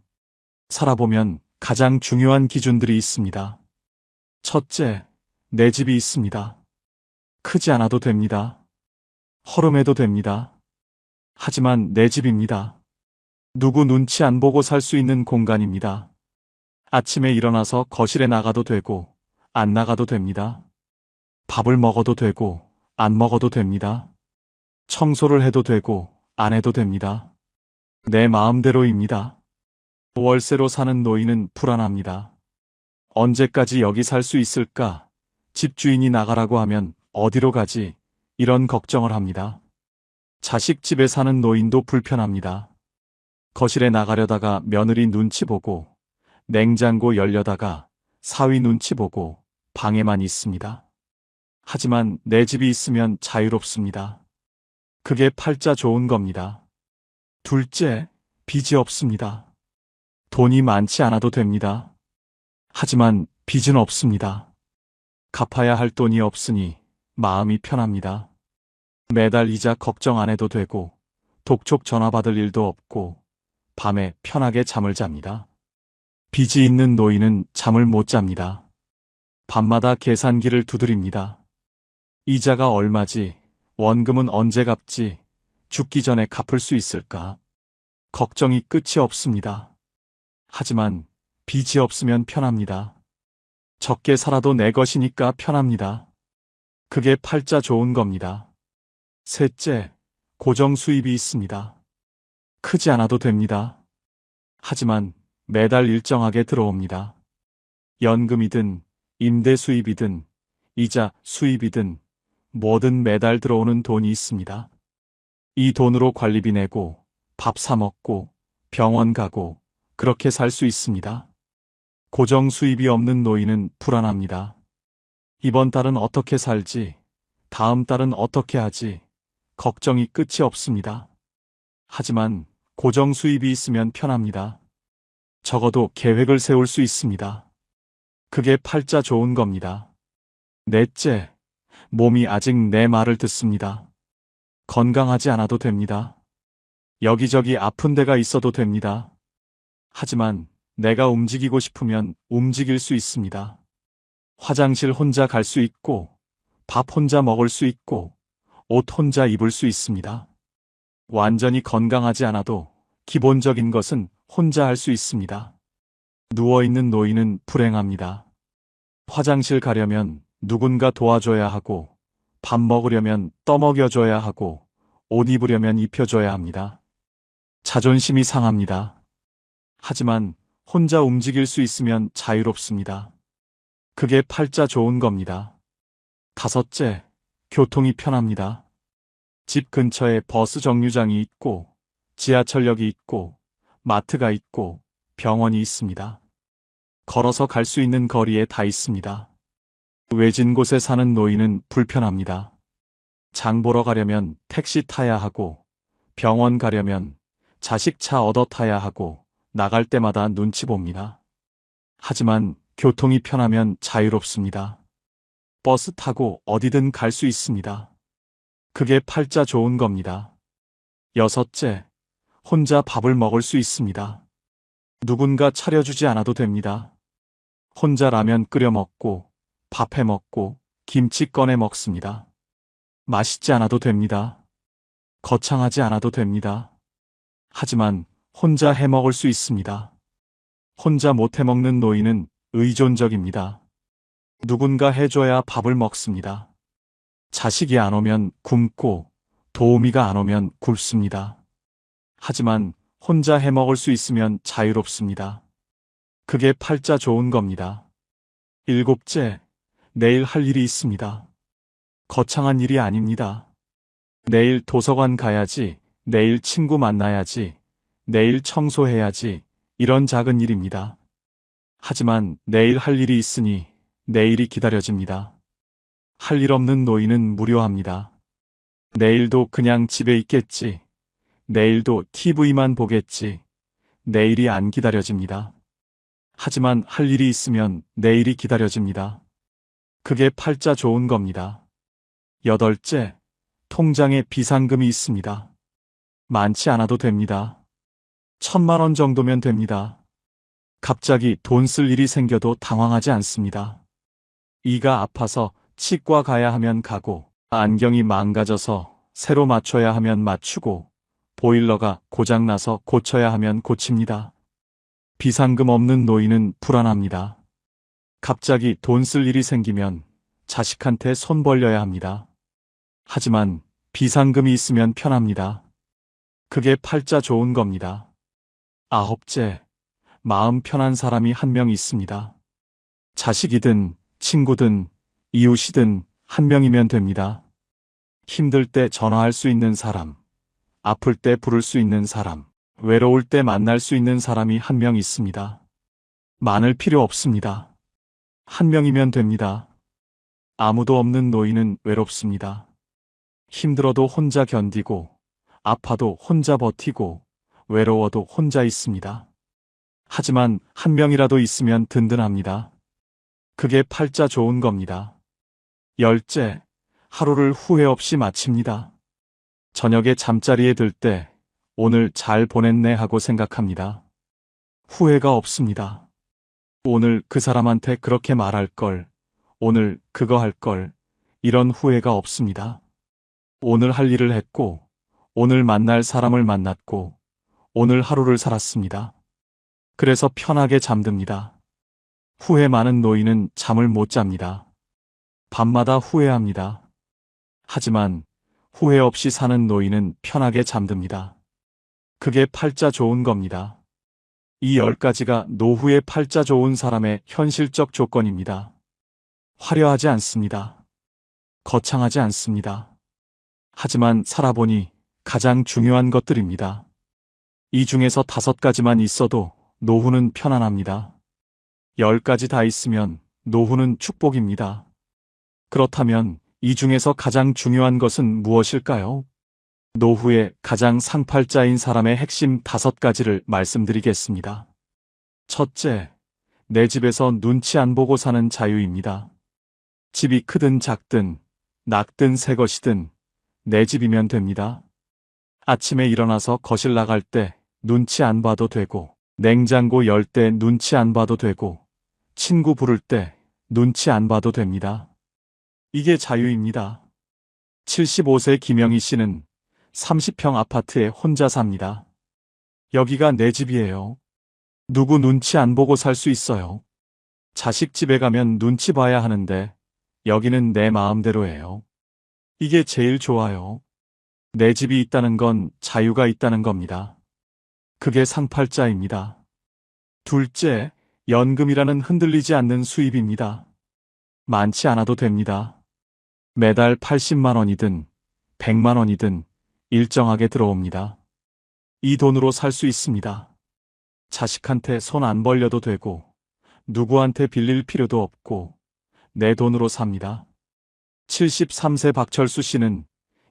살아보면 가장 중요한 기준들이 있습니다. 첫째, 내 집이 있습니다. 크지 않아도 됩니다. 허름해도 됩니다. 하지만 내 집입니다. 누구 눈치 안 보고 살 수 있는 공간입니다. 아침에 일어나서 거실에 나가도 되고 안 나가도 됩니다. 밥을 먹어도 되고 안 먹어도 됩니다. 청소를 해도 되고 안 해도 됩니다. 내 마음대로입니다. 월세로 사는 노인은 불안합니다. 언제까지 여기 살 수 있을까? 집주인이 나가라고 하면 어디로 가지? 이런 걱정을 합니다. 자식 집에 사는 노인도 불편합니다. 거실에 나가려다가 며느리 눈치 보고 냉장고 열려다가 사위 눈치 보고 방에만 있습니다. 하지만 내 집이 있으면 자유롭습니다. 그게 팔자 좋은 겁니다. 둘째, 빚이 없습니다. 돈이 많지 않아도 됩니다. 하지만 빚은 없습니다. 갚아야 할 돈이 없으니 마음이 편합니다. 매달 이자 걱정 안 해도 되고 독촉 전화 받을 일도 없고 밤에 편하게 잠을 잡니다. 빚이 있는 노인은 잠을 못 잡니다. 밤마다 계산기를 두드립니다. 이자가 얼마지? 원금은 언제 갚지? 죽기 전에 갚을 수 있을까? 걱정이 끝이 없습니다. 하지만 빚이 없으면 편합니다. 적게 살아도 내 것이니까 편합니다. 그게 팔자 좋은 겁니다. 셋째, 고정 수입이 있습니다. 크지 않아도 됩니다. 하지만 매달 일정하게 들어옵니다. 연금이든 임대 수입이든 이자 수입이든 뭐든 매달 들어오는 돈이 있습니다. 이 돈으로 관리비 내고 밥 사 먹고 병원 가고 그렇게 살 수 있습니다. 고정 수입이 없는 노인은 불안합니다. 이번 달은 어떻게 살지? 다음 달은 어떻게 하지? 걱정이 끝이 없습니다. 하지만 고정 수입이 있으면 편합니다. 적어도 계획을 세울 수 있습니다. 그게 팔자 좋은 겁니다. 넷째, 몸이 아직 내 말을 듣습니다. 건강하지 않아도 됩니다. 여기저기 아픈 데가 있어도 됩니다. 하지만 내가 움직이고 싶으면 움직일 수 있습니다. 화장실 혼자 갈 수 있고, 밥 혼자 먹을 수 있고, 옷 혼자 입을 수 있습니다. 완전히 건강하지 않아도 기본적인 것은 혼자 할 수 있습니다. 누워있는 노인은 불행합니다. 화장실 가려면 누군가 도와줘야 하고, 밥 먹으려면 떠먹여줘야 하고, 옷 입으려면 입혀줘야 합니다. 자존심이 상합니다. 하지만 혼자 움직일 수 있으면 자유롭습니다. 그게 팔자 좋은 겁니다. 다섯째, 교통이 편합니다. 집 근처에 버스 정류장이 있고, 지하철역이 있고, 마트가 있고, 병원이 있습니다. 걸어서 갈 수 있는 거리에 다 있습니다. 외진 곳에 사는 노인은 불편합니다. 장 보러 가려면 택시 타야 하고, 병원 가려면 자식 차 얻어 타야 하고 나갈 때마다 눈치 봅니다. 하지만 교통이 편하면 자유롭습니다. 버스 타고 어디든 갈 수 있습니다. 그게 팔자 좋은 겁니다. 여섯째, 혼자 밥을 먹을 수 있습니다. 누군가 차려주지 않아도 됩니다. 혼자 라면 끓여 먹고, 밥 해 먹고, 김치 꺼내 먹습니다. 맛있지 않아도 됩니다. 거창하지 않아도 됩니다. 하지만 혼자 해 먹을 수 있습니다. 혼자 못 해 먹는 노인은 의존적입니다. 누군가 해줘야 밥을 먹습니다. 자식이 안 오면 굶고 도우미가 안 오면 굶습니다. 하지만 혼자 해 먹을 수 있으면 자유롭습니다. 그게 팔자 좋은 겁니다. 일곱째, 내일 할 일이 있습니다. 거창한 일이 아닙니다. 내일 도서관 가야지, 내일 친구 만나야지, 내일 청소해야지, 이런 작은 일입니다. 하지만 내일 할 일이 있으니 내일이 기다려집니다. 할 일 없는 노인은 무료합니다. 내일도 그냥 집에 있겠지. 내일도 TV만 보겠지. 내일이 안 기다려집니다. 하지만 할 일이 있으면 내일이 기다려집니다. 그게 팔자 좋은 겁니다. 여덟째, 통장에 비상금이 있습니다. 많지 않아도 됩니다. 1,000만 원 정도면 됩니다. 갑자기 돈 쓸 일이 생겨도 당황하지 않습니다. 이가 아파서 치과 가야 하면 가고, 안경이 망가져서 새로 맞춰야 하면 맞추고, 보일러가 고장나서 고쳐야 하면 고칩니다. 비상금 없는 노인은 불안합니다. 갑자기 돈 쓸 일이 생기면 자식한테 손 벌려야 합니다. 하지만 비상금이 있으면 편합니다. 그게 팔자 좋은 겁니다. 아홉째, 마음 편한 사람이 한 명 있습니다. 자식이든 친구든 이웃이든 한 명이면 됩니다. 힘들 때 전화할 수 있는 사람, 아플 때 부를 수 있는 사람, 외로울 때 만날 수 있는 사람이 한 명 있습니다. 많을 필요 없습니다. 한 명이면 됩니다. 아무도 없는 노인은 외롭습니다. 힘들어도 혼자 견디고, 아파도 혼자 버티고, 외로워도 혼자 있습니다. 하지만 한 명이라도 있으면 든든합니다. 그게 팔자 좋은 겁니다. 열째, 하루를 후회 없이 마칩니다. 저녁에 잠자리에 들 때 오늘 잘 보냈네 하고 생각합니다. 후회가 없습니다. 오늘 그 사람한테 그렇게 말할 걸, 오늘 그거 할 걸, 이런 후회가 없습니다. 오늘 할 일을 했고, 오늘 만날 사람을 만났고, 오늘 하루를 살았습니다. 그래서 편하게 잠듭니다. 후회 많은 노인은 잠을 못 잡니다. 밤마다 후회합니다. 하지만 후회 없이 사는 노인은 편하게 잠듭니다. 그게 팔자 좋은 겁니다. 이 10가지가 노후에 팔자 좋은 사람의 현실적 조건입니다. 화려하지 않습니다. 거창하지 않습니다. 하지만 살아보니 가장 중요한 것들입니다. 이 중에서 5가지만 있어도 노후는 편안합니다. 10가지 다 있으면 노후는 축복입니다. 그렇다면 이 중에서 가장 중요한 것은 무엇일까요? 노후에 가장 상팔자인 사람의 핵심 5가지를 말씀드리겠습니다. 첫째, 내 집에서 눈치 안 보고 사는 자유입니다. 집이 크든 작든, 낡든 새 것이든 내 집이면 됩니다. 아침에 일어나서 거실 나갈 때 눈치 안 봐도 되고, 냉장고 열 때 눈치 안 봐도 되고, 친구 부를 때 눈치 안 봐도 됩니다. 이게 자유입니다. 75세 김영희 씨는 30평 아파트에 혼자 삽니다. 여기가 내 집이에요. 누구 눈치 안 보고 살 수 있어요. 자식 집에 가면 눈치 봐야 하는데 여기는 내 마음대로예요. 이게 제일 좋아요. 내 집이 있다는 건 자유가 있다는 겁니다. 그게 상팔자입니다. 둘째, 연금이라는 흔들리지 않는 수입입니다. 많지 않아도 됩니다. 매달 80만 원이든 100만 원이든 일정하게 들어옵니다. 이 돈으로 살 수 있습니다. 자식한테 손 안 벌려도 되고, 누구한테 빌릴 필요도 없고, 내 돈으로 삽니다. 73세 박철수 씨는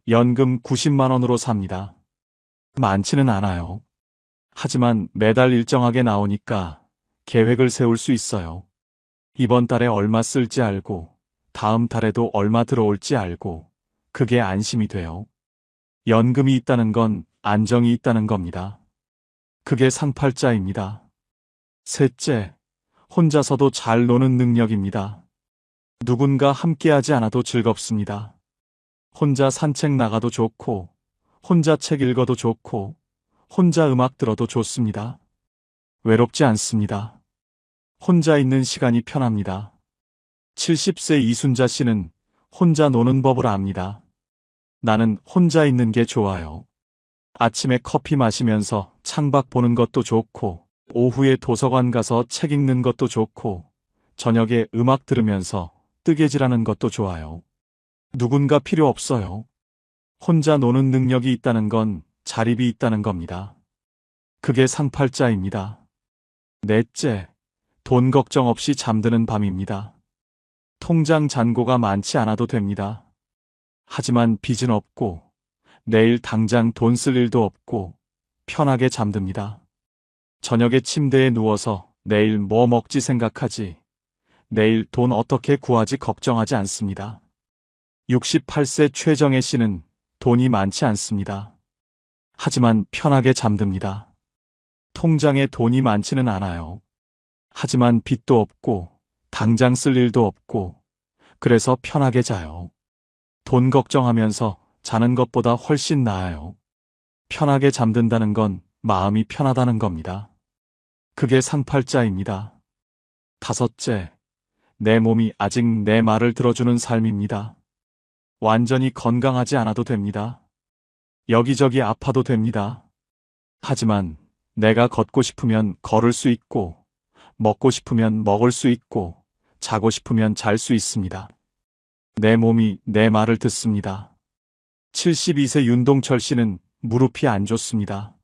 연금 90만 원으로 삽니다. 많지는 않아요. 하지만 매달 일정하게 나오니까 계획을 세울 수 있어요. 이번 달에 얼마 쓸지 알고, 다음 달에도 얼마 들어올지 알고, 그게 안심이 돼요. 연금이 있다는 건 안정이 있다는 겁니다. 그게 상팔자입니다. 셋째, 혼자서도 잘 노는 능력입니다. 누군가 함께하지 않아도 즐겁습니다. 혼자 산책 나가도 좋고, 혼자 책 읽어도 좋고, 혼자 음악 들어도 좋습니다. 외롭지 않습니다. 혼자 있는 시간이 편합니다. 70세 이순자 씨는 혼자 노는 법을 압니다. 나는 혼자 있는 게 좋아요. 아침에 커피 마시면서 창밖 보는 것도 좋고, 오후에 도서관 가서 책 읽는 것도 좋고, 저녁에 음악 들으면서 뜨개질하는 것도 좋아요. 누군가 필요 없어요. 혼자 노는 능력이 있다는 건 자립이 있다는 겁니다. 그게 상팔자입니다. 넷째, 돈 걱정 없이 잠드는 밤입니다. 통장 잔고가 많지 않아도 됩니다. 하지만 빚은 없고, 내일 당장 돈 쓸 일도 없고, 편하게 잠듭니다. 저녁에 침대에 누워서 내일 뭐 먹지 생각하지, 내일 돈 어떻게 구하지 걱정하지 않습니다. 68세 최정혜 씨는 돈이 많지 않습니다. 하지만 편하게 잠듭니다. 통장에 돈이 많지는 않아요. 하지만 빚도 없고, 당장 쓸 일도 없고, 그래서 편하게 자요. 돈 걱정하면서 자는 것보다 훨씬 나아요. 편하게 잠든다는 건 마음이 편하다는 겁니다. 그게 상팔자입니다. 다섯째, 내 몸이 아직 내 말을 들어주는 삶입니다. 완전히 건강하지 않아도 됩니다. 여기저기 아파도 됩니다. 하지만 내가 걷고 싶으면 걸을 수 있고, 먹고 싶으면 먹을 수 있고, 자고 싶으면 잘 수 있습니다. 내 몸이 내 말을 듣습니다. 72세 윤동철 씨는 무릎이 안 좋습니다.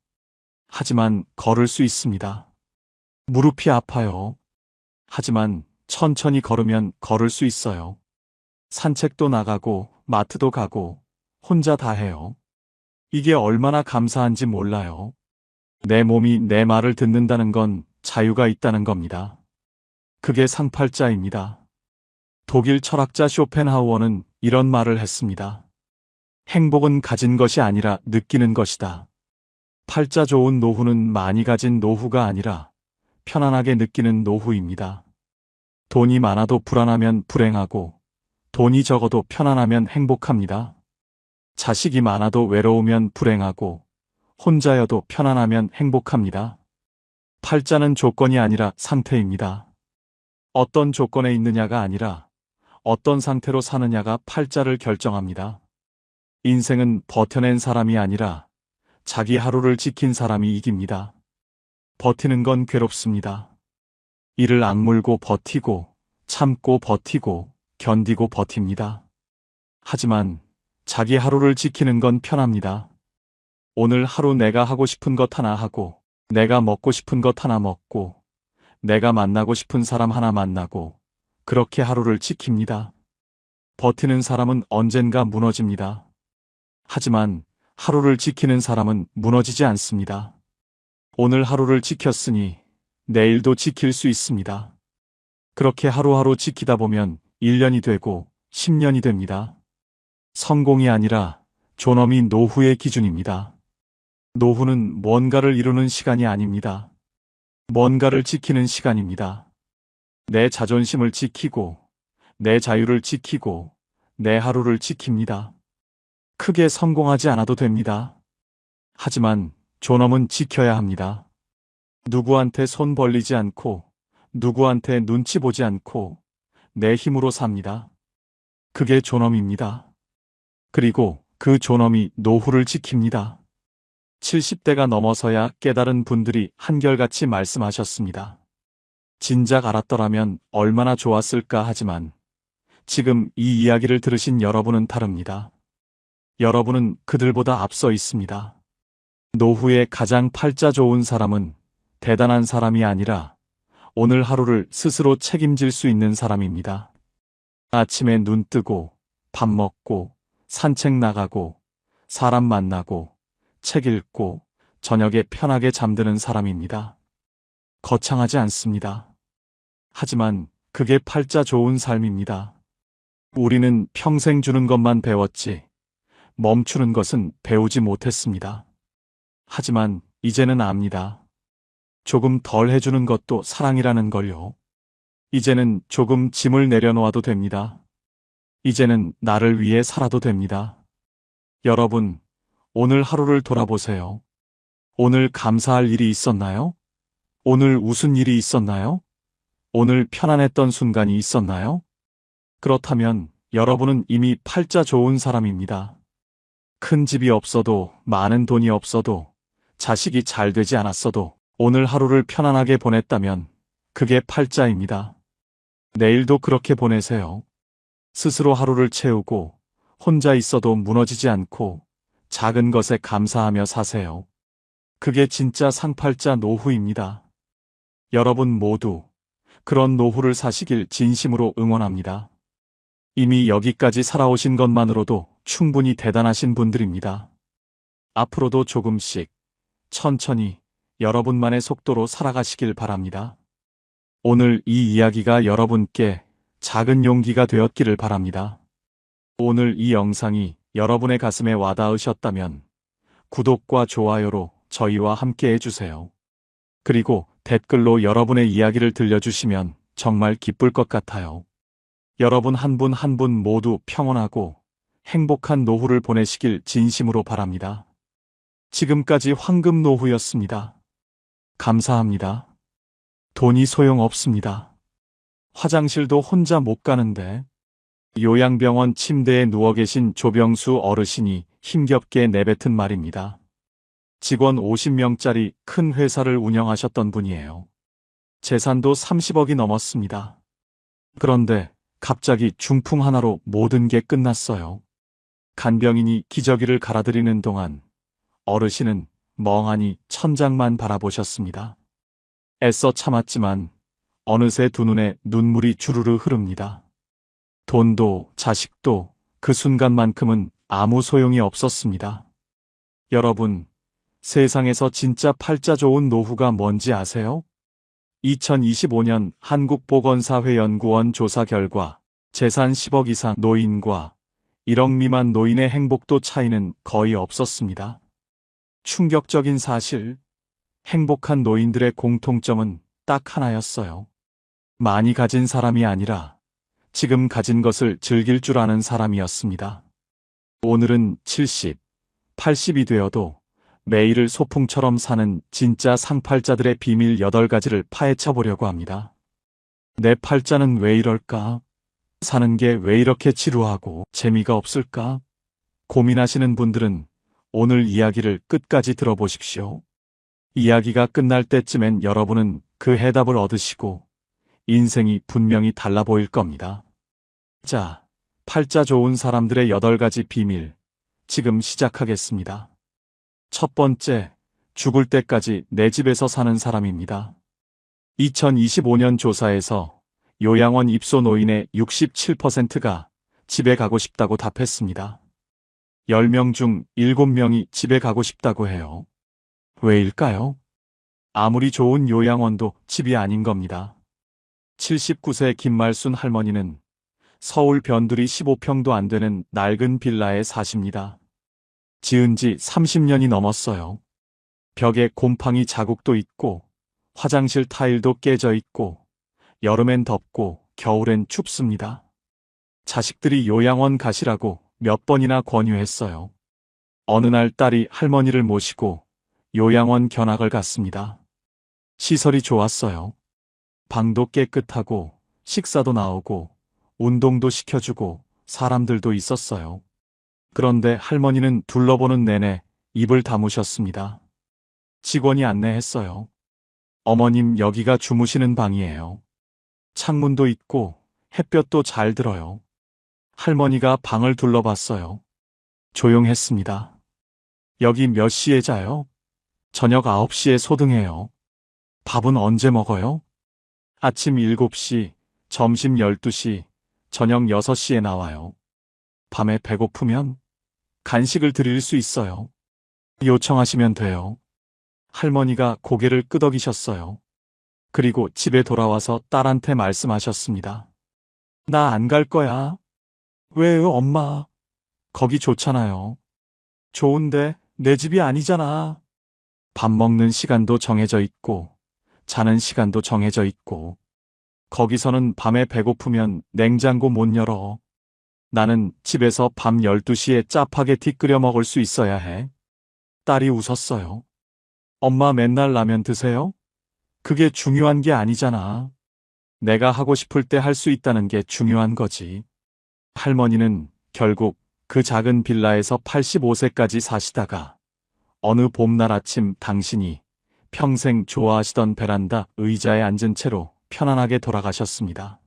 하지만 걸을 수 있습니다. 무릎이 아파요. 하지만 천천히 걸으면 걸을 수 있어요. 산책도 나가고 마트도 가고 혼자 다 해요. 이게 얼마나 감사한지 몰라요. 내 몸이 내 말을 듣는다는 건 자유가 있다는 겁니다. 그게 상팔자입니다. 독일 철학자 쇼펜하우어는 이런 말을 했습니다. 행복은 가진 것이 아니라 느끼는 것이다. 팔자 좋은 노후는 많이 가진 노후가 아니라 편안하게 느끼는 노후입니다. 돈이 많아도 불안하면 불행하고, 돈이 적어도 편안하면 행복합니다. 자식이 많아도 외로우면 불행하고, 혼자여도 편안하면 행복합니다. 팔자는 조건이 아니라 상태입니다. 어떤 조건에 있느냐가 아니라 어떤 상태로 사느냐가 팔자를 결정합니다. 인생은 버텨낸 사람이 아니라 자기 하루를 지킨 사람이 이깁니다. 버티는 건 괴롭습니다. 이를 악물고 버티고, 참고 버티고, 견디고 버팁니다. 하지만 자기 하루를 지키는 건 편합니다. 오늘 하루 내가 하고 싶은 것 하나 하고, 내가 먹고 싶은 것 하나 먹고, 내가 만나고 싶은 사람 하나 만나고, 그렇게 하루를 지킵니다. 버티는 사람은 언젠가 무너집니다. 하지만 하루를 지키는 사람은 무너지지 않습니다. 오늘 하루를 지켰으니 내일도 지킬 수 있습니다. 그렇게 하루하루 지키다 보면 1년이 되고 10년이 됩니다. 성공이 아니라 존엄이 노후의 기준입니다. 노후는 뭔가를 이루는 시간이 아닙니다. 뭔가를 지키는 시간입니다. 내 자존심을 지키고, 내 자유를 지키고, 내 하루를 지킵니다. 크게 성공하지 않아도 됩니다. 하지만 존엄은 지켜야 합니다. 누구한테 손 벌리지 않고, 누구한테 눈치 보지 않고, 내 힘으로 삽니다. 그게 존엄입니다. 그리고 그 존엄이 노후를 지킵니다. 70대가 넘어서야 깨달은 분들이 한결같이 말씀하셨습니다. 진작 알았더라면 얼마나 좋았을까 하지만 지금 이 이야기를 들으신 여러분은 다릅니다. 여러분은 그들보다 앞서 있습니다. 노후에 가장 팔자 좋은 사람은 대단한 사람이 아니라 오늘 하루를 스스로 책임질 수 있는 사람입니다. 아침에 눈 뜨고, 밥 먹고, 산책 나가고, 사람 만나고, 책 읽고, 저녁에 편하게 잠드는 사람입니다. 거창하지 않습니다. 하지만 그게 팔자 좋은 삶입니다. 우리는 평생 주는 것만 배웠지 멈추는 것은 배우지 못했습니다. 하지만 이제는 압니다. 조금 덜 해주는 것도 사랑이라는 걸요. 이제는 조금 짐을 내려놓아도 됩니다. 이제는 나를 위해 살아도 됩니다. 여러분, 오늘 하루를 돌아보세요. 오늘 감사할 일이 있었나요? 오늘 웃은 일이 있었나요? 오늘 편안했던 순간이 있었나요? 그렇다면 여러분은 이미 팔자 좋은 사람입니다. 큰 집이 없어도, 많은 돈이 없어도, 자식이 잘 되지 않았어도 오늘 하루를 편안하게 보냈다면 그게 팔자입니다. 내일도 그렇게 보내세요. 스스로 하루를 채우고 혼자 있어도 무너지지 않고 작은 것에 감사하며 사세요. 그게 진짜 상팔자 노후입니다. 여러분 모두 그런 노후를 사시길 진심으로 응원합니다. 이미 여기까지 살아오신 것만으로도 충분히 대단하신 분들입니다. 앞으로도 조금씩 천천히 여러분만의 속도로 살아가시길 바랍니다. 오늘 이 이야기가 여러분께 작은 용기가 되었기를 바랍니다. 오늘 이 영상이 여러분의 가슴에 와닿으셨다면 구독과 좋아요로 저희와 함께 해주세요. 그리고 댓글로 여러분의 이야기를 들려주시면 정말 기쁠 것 같아요. 여러분 한 분 한 분 모두 평온하고 행복한 노후를 보내시길 진심으로 바랍니다. 지금까지 황금노후였습니다. 감사합니다. 돈이 소용없습니다. 화장실도 혼자 못 가는데. 요양병원 침대에 누워 계신 조병수 어르신이 힘겹게 내뱉은 말입니다. 직원 50명짜리 큰 회사를 운영하셨던 분이에요. 재산도 30억이 넘었습니다. 그런데 갑자기 중풍 하나로 모든 게 끝났어요. 간병인이 기저귀를 갈아드리는 동안 어르신은 멍하니 천장만 바라보셨습니다. 애써 참았지만 어느새 두 눈에 눈물이 주르르 흐릅니다. 돈도 자식도 그 순간만큼은 아무 소용이 없었습니다. 여러분, 세상에서 진짜 팔자 좋은 노후가 뭔지 아세요? 2025년 한국보건사회연구원 조사 결과 재산 10억 이상 노인과 1억 미만 노인의 행복도 차이는 거의 없었습니다. 충격적인 사실, 행복한 노인들의 공통점은 딱 하나였어요. 많이 가진 사람이 아니라 지금 가진 것을 즐길 줄 아는 사람이었습니다. 오늘은 70, 80이 되어도 매일을 소풍처럼 사는 진짜 상팔자들의 비밀 8가지를 파헤쳐 보려고 합니다. 내 팔자는 왜 이럴까? 사는 게 왜 이렇게 지루하고 재미가 없을까? 고민하시는 분들은 오늘 이야기를 끝까지 들어보십시오. 이야기가 끝날 때쯤엔 여러분은 그 해답을 얻으시고 인생이 분명히 달라 보일 겁니다. 자, 팔자 좋은 사람들의 8가지 비밀, 지금 시작하겠습니다. 첫 번째, 죽을 때까지 내 집에서 사는 사람입니다. 2025년 조사에서 요양원 입소 노인의 67%가 집에 가고 싶다고 답했습니다. 10명 중 7명이 집에 가고 싶다고 해요. 왜일까요? 아무리 좋은 요양원도 집이 아닌 겁니다. 79세 김말순 할머니는 서울 변두리 15평도 안 되는 낡은 빌라에 사십니다. 지은 지 30년이 넘었어요. 벽에 곰팡이 자국도 있고 화장실 타일도 깨져 있고 여름엔 덥고 겨울엔 춥습니다. 자식들이 요양원 가시라고 몇 번이나 권유했어요. 어느 날 딸이 할머니를 모시고 요양원 견학을 갔습니다. 시설이 좋았어요. 방도 깨끗하고 식사도 나오고 운동도 시켜주고 사람들도 있었어요. 그런데 할머니는 둘러보는 내내 입을 다무셨습니다. 직원이 안내했어요. 어머님, 여기가 주무시는 방이에요. 창문도 있고 햇볕도 잘 들어요. 할머니가 방을 둘러봤어요. 조용했습니다. 여기 몇 시에 자요? 저녁 9시에 소등해요. 밥은 언제 먹어요? 아침 7시, 점심 12시, 저녁 6시에 나와요. 밤에 배고프면 간식을 드릴 수 있어요. 요청하시면 돼요. 할머니가 고개를 끄덕이셨어요. 그리고 집에 돌아와서 딸한테 말씀하셨습니다. 나 안 갈 거야. 왜요, 엄마? 거기 좋잖아요. 좋은데 내 집이 아니잖아. 밥 먹는 시간도 정해져 있고, 자는 시간도 정해져 있고, 거기서는 밤에 배고프면 냉장고 못 열어. 나는 집에서 밤 12시에 짜파게티 끓여 먹을 수 있어야 해. 딸이 웃었어요. 엄마 맨날 라면 드세요? 그게 중요한 게 아니잖아. 내가 하고 싶을 때 할 수 있다는 게 중요한 거지. 할머니는 결국 그 작은 빌라에서 85세까지 사시다가 어느 봄날 아침 당신이 평생 좋아하시던 베란다 의자에 앉은 채로 편안하게 돌아가셨습니다.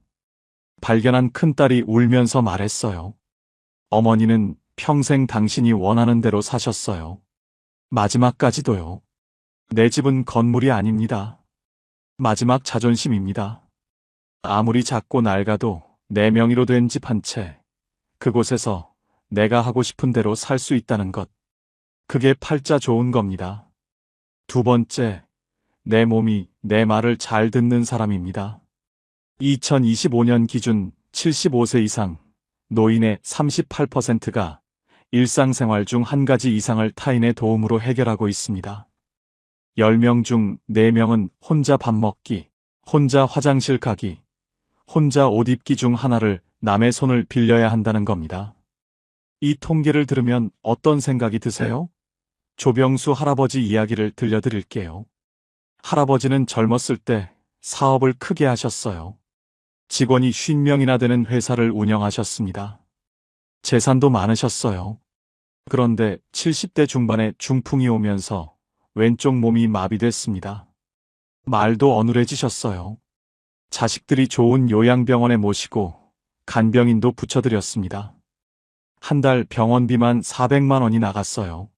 발견한 큰딸이 울면서 말했어요. 어머니는 평생 당신이 원하는 대로 사셨어요. 마지막까지도요. 내 집은 건물이 아닙니다. 마지막 자존심입니다. 아무리 작고 낡아도 내 명의로 된 집 한 채, 그곳에서 내가 하고 싶은 대로 살 수 있다는 것. 그게 팔자 좋은 겁니다. 두 번째, 내 몸이 내 말을 잘 듣는 사람입니다. 2025년 기준 75세 이상 노인의 38%가 일상생활 중 한 가지 이상을 타인의 도움으로 해결하고 있습니다. 10명 중 4명은 혼자 밥 먹기, 혼자 화장실 가기, 혼자 옷 입기 중 하나를 남의 손을 빌려야 한다는 겁니다. 이 통계를 들으면 어떤 생각이 드세요? 조병수 할아버지 이야기를 들려드릴게요. 할아버지는 젊었을 때 사업을 크게 하셨어요. 직원이 50명이나 되는 회사를 운영하셨습니다. 재산도 많으셨어요. 그런데 70대 중반에 중풍이 오면서 왼쪽 몸이 마비됐습니다. 말도 어눌해지셨어요. 자식들이 좋은 요양병원에 모시고 간병인도 붙여드렸습니다. 한 달 병원비만 400만 원이 나갔어요.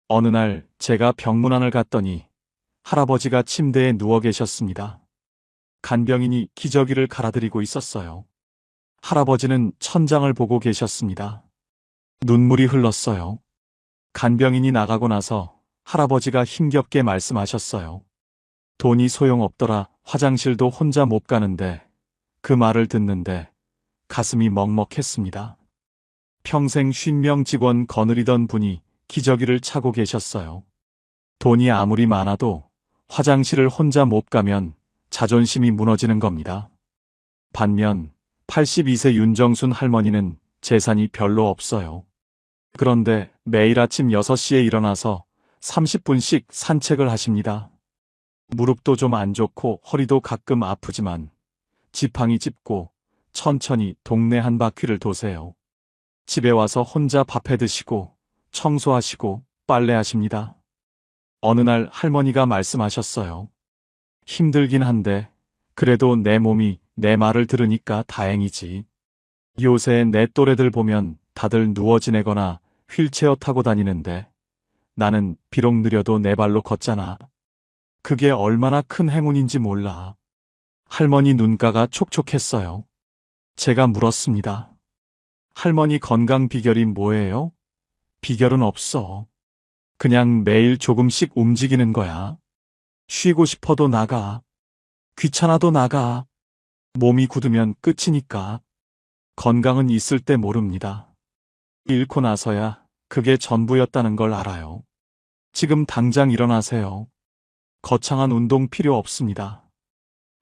어느 날 제가 병문안을 갔더니 할아버지가 침대에 누워 계셨습니다. 간병인이 기저귀를 갈아드리고 있었어요. 할아버지는 천장을 보고 계셨습니다. 눈물이 흘렀어요. 간병인이 나가고 나서 할아버지가 힘겹게 말씀하셨어요. 돈이 소용없더라. 화장실도 혼자 못 가는데. 그 말을 듣는데 가슴이 먹먹했습니다. 평생 50명 직원 거느리던 분이 기저귀를 차고 계셨어요. 돈이 아무리 많아도 화장실을 혼자 못 가면 자존심이 무너지는 겁니다. 반면 82세 윤정순 할머니는 재산이 별로 없어요. 그런데 매일 아침 6시에 일어나서 30분씩 산책을 하십니다. 무릎도 좀 안 좋고 허리도 가끔 아프지만 지팡이 짚고 천천히 동네 한 바퀴를 도세요. 집에 와서 혼자 밥 해 드시고 청소하시고 빨래하십니다. 어느 날 할머니가 말씀하셨어요. 힘들긴 한데 그래도 내 몸이 내 말을 들으니까 다행이지. 요새 내 또래들 보면 다들 누워 지내거나 휠체어 타고 다니는데 나는 비록 느려도 내 발로 걷잖아. 그게 얼마나 큰 행운인지 몰라. 할머니 눈가가 촉촉했어요. 제가 물었습니다. 할머니 건강 비결이 뭐예요? 비결은 없어. 그냥 매일 조금씩 움직이는 거야. 쉬고 싶어도 나가. 귀찮아도 나가. 몸이 굳으면 끝이니까. 건강은 있을 때 모릅니다. 잃고 나서야 그게 전부였다는 걸 알아요. 지금 당장 일어나세요. 거창한 운동 필요 없습니다.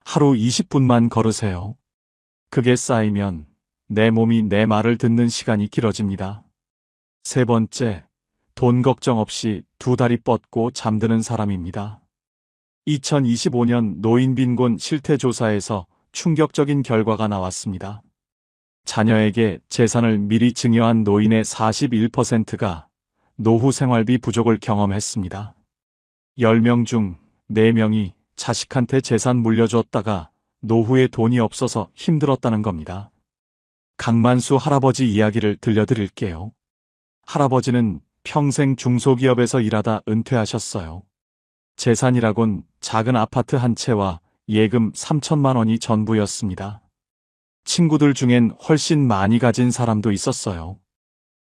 하루 20분만 걸으세요. 그게 쌓이면 내 몸이 내 말을 듣는 시간이 길어집니다. 세 번째, 돈 걱정 없이 두 다리 뻗고 잠드는 사람입니다. 2025년 노인 빈곤 실태조사에서 충격적인 결과가 나왔습니다. 자녀에게 재산을 미리 증여한 노인의 41%가 노후 생활비 부족을 경험했습니다. 10명 중 4명이 자식한테 재산 물려줬다가 노후에 돈이 없어서 힘들었다는 겁니다. 강만수 할아버지 이야기를 들려드릴게요. 할아버지는 평생 중소기업에서 일하다 은퇴하셨어요. 재산이라곤 작은 아파트 한 채와 예금 3천만 원이 전부였습니다. 친구들 중엔 훨씬 많이 가진 사람도 있었어요.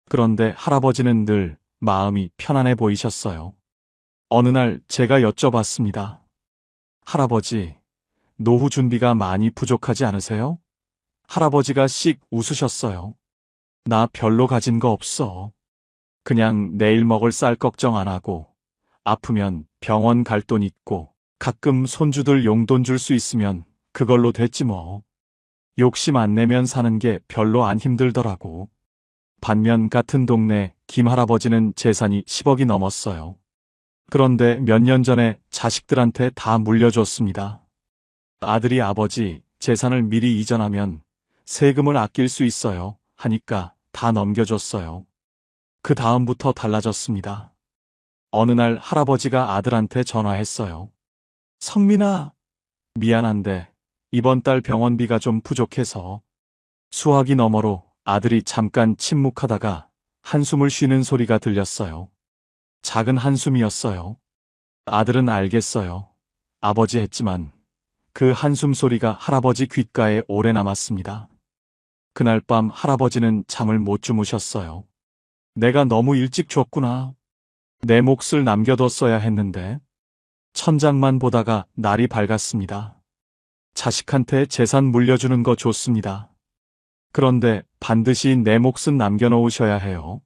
그런데 할아버지는 늘 마음이 편안해 보이셨어요. 어느 날 제가 여쭤봤습니다. 할아버지, 노후 준비가 많이 부족하지 않으세요? 할아버지가 씩 웃으셨어요. 나 별로 가진 거 없어. 그냥 내일 먹을 쌀 걱정 안 하고, 아프면 병원 갈 돈 있고, 가끔 손주들 용돈 줄 수 있으면 그걸로 됐지 뭐. 욕심 안 내면 사는 게 별로 안 힘들더라고. 반면 같은 동네 김 할아버지는 재산이 10억이 넘었어요. 그런데 몇 년 전에 자식들한테 다 물려줬습니다. 아들이 아버지 재산을 미리 이전하면 세금을 아낄 수 있어요 하니까 다 넘겨줬어요. 그 다음부터 달라졌습니다. 어느 날 할아버지가 아들한테 전화했어요. 성민아, 미안한데 이번 달 병원비가 좀 부족해서. 수화기 너머로 아들이 잠깐 침묵하다가 한숨을 쉬는 소리가 들렸어요. 작은 한숨이었어요. 아들은 알겠어요. 아버지 했지만 그 한숨 소리가 할아버지 귓가에 오래 남았습니다. 그날 밤 할아버지는 잠을 못 주무셨어요. 내가 너무 일찍 줬구나. 내 몫을 남겨뒀어야 했는데. 천장만 보다가 날이 밝았습니다. 자식한테 재산 물려주는 거 좋습니다. 그런데 반드시 내 몫은 남겨놓으셔야 해요.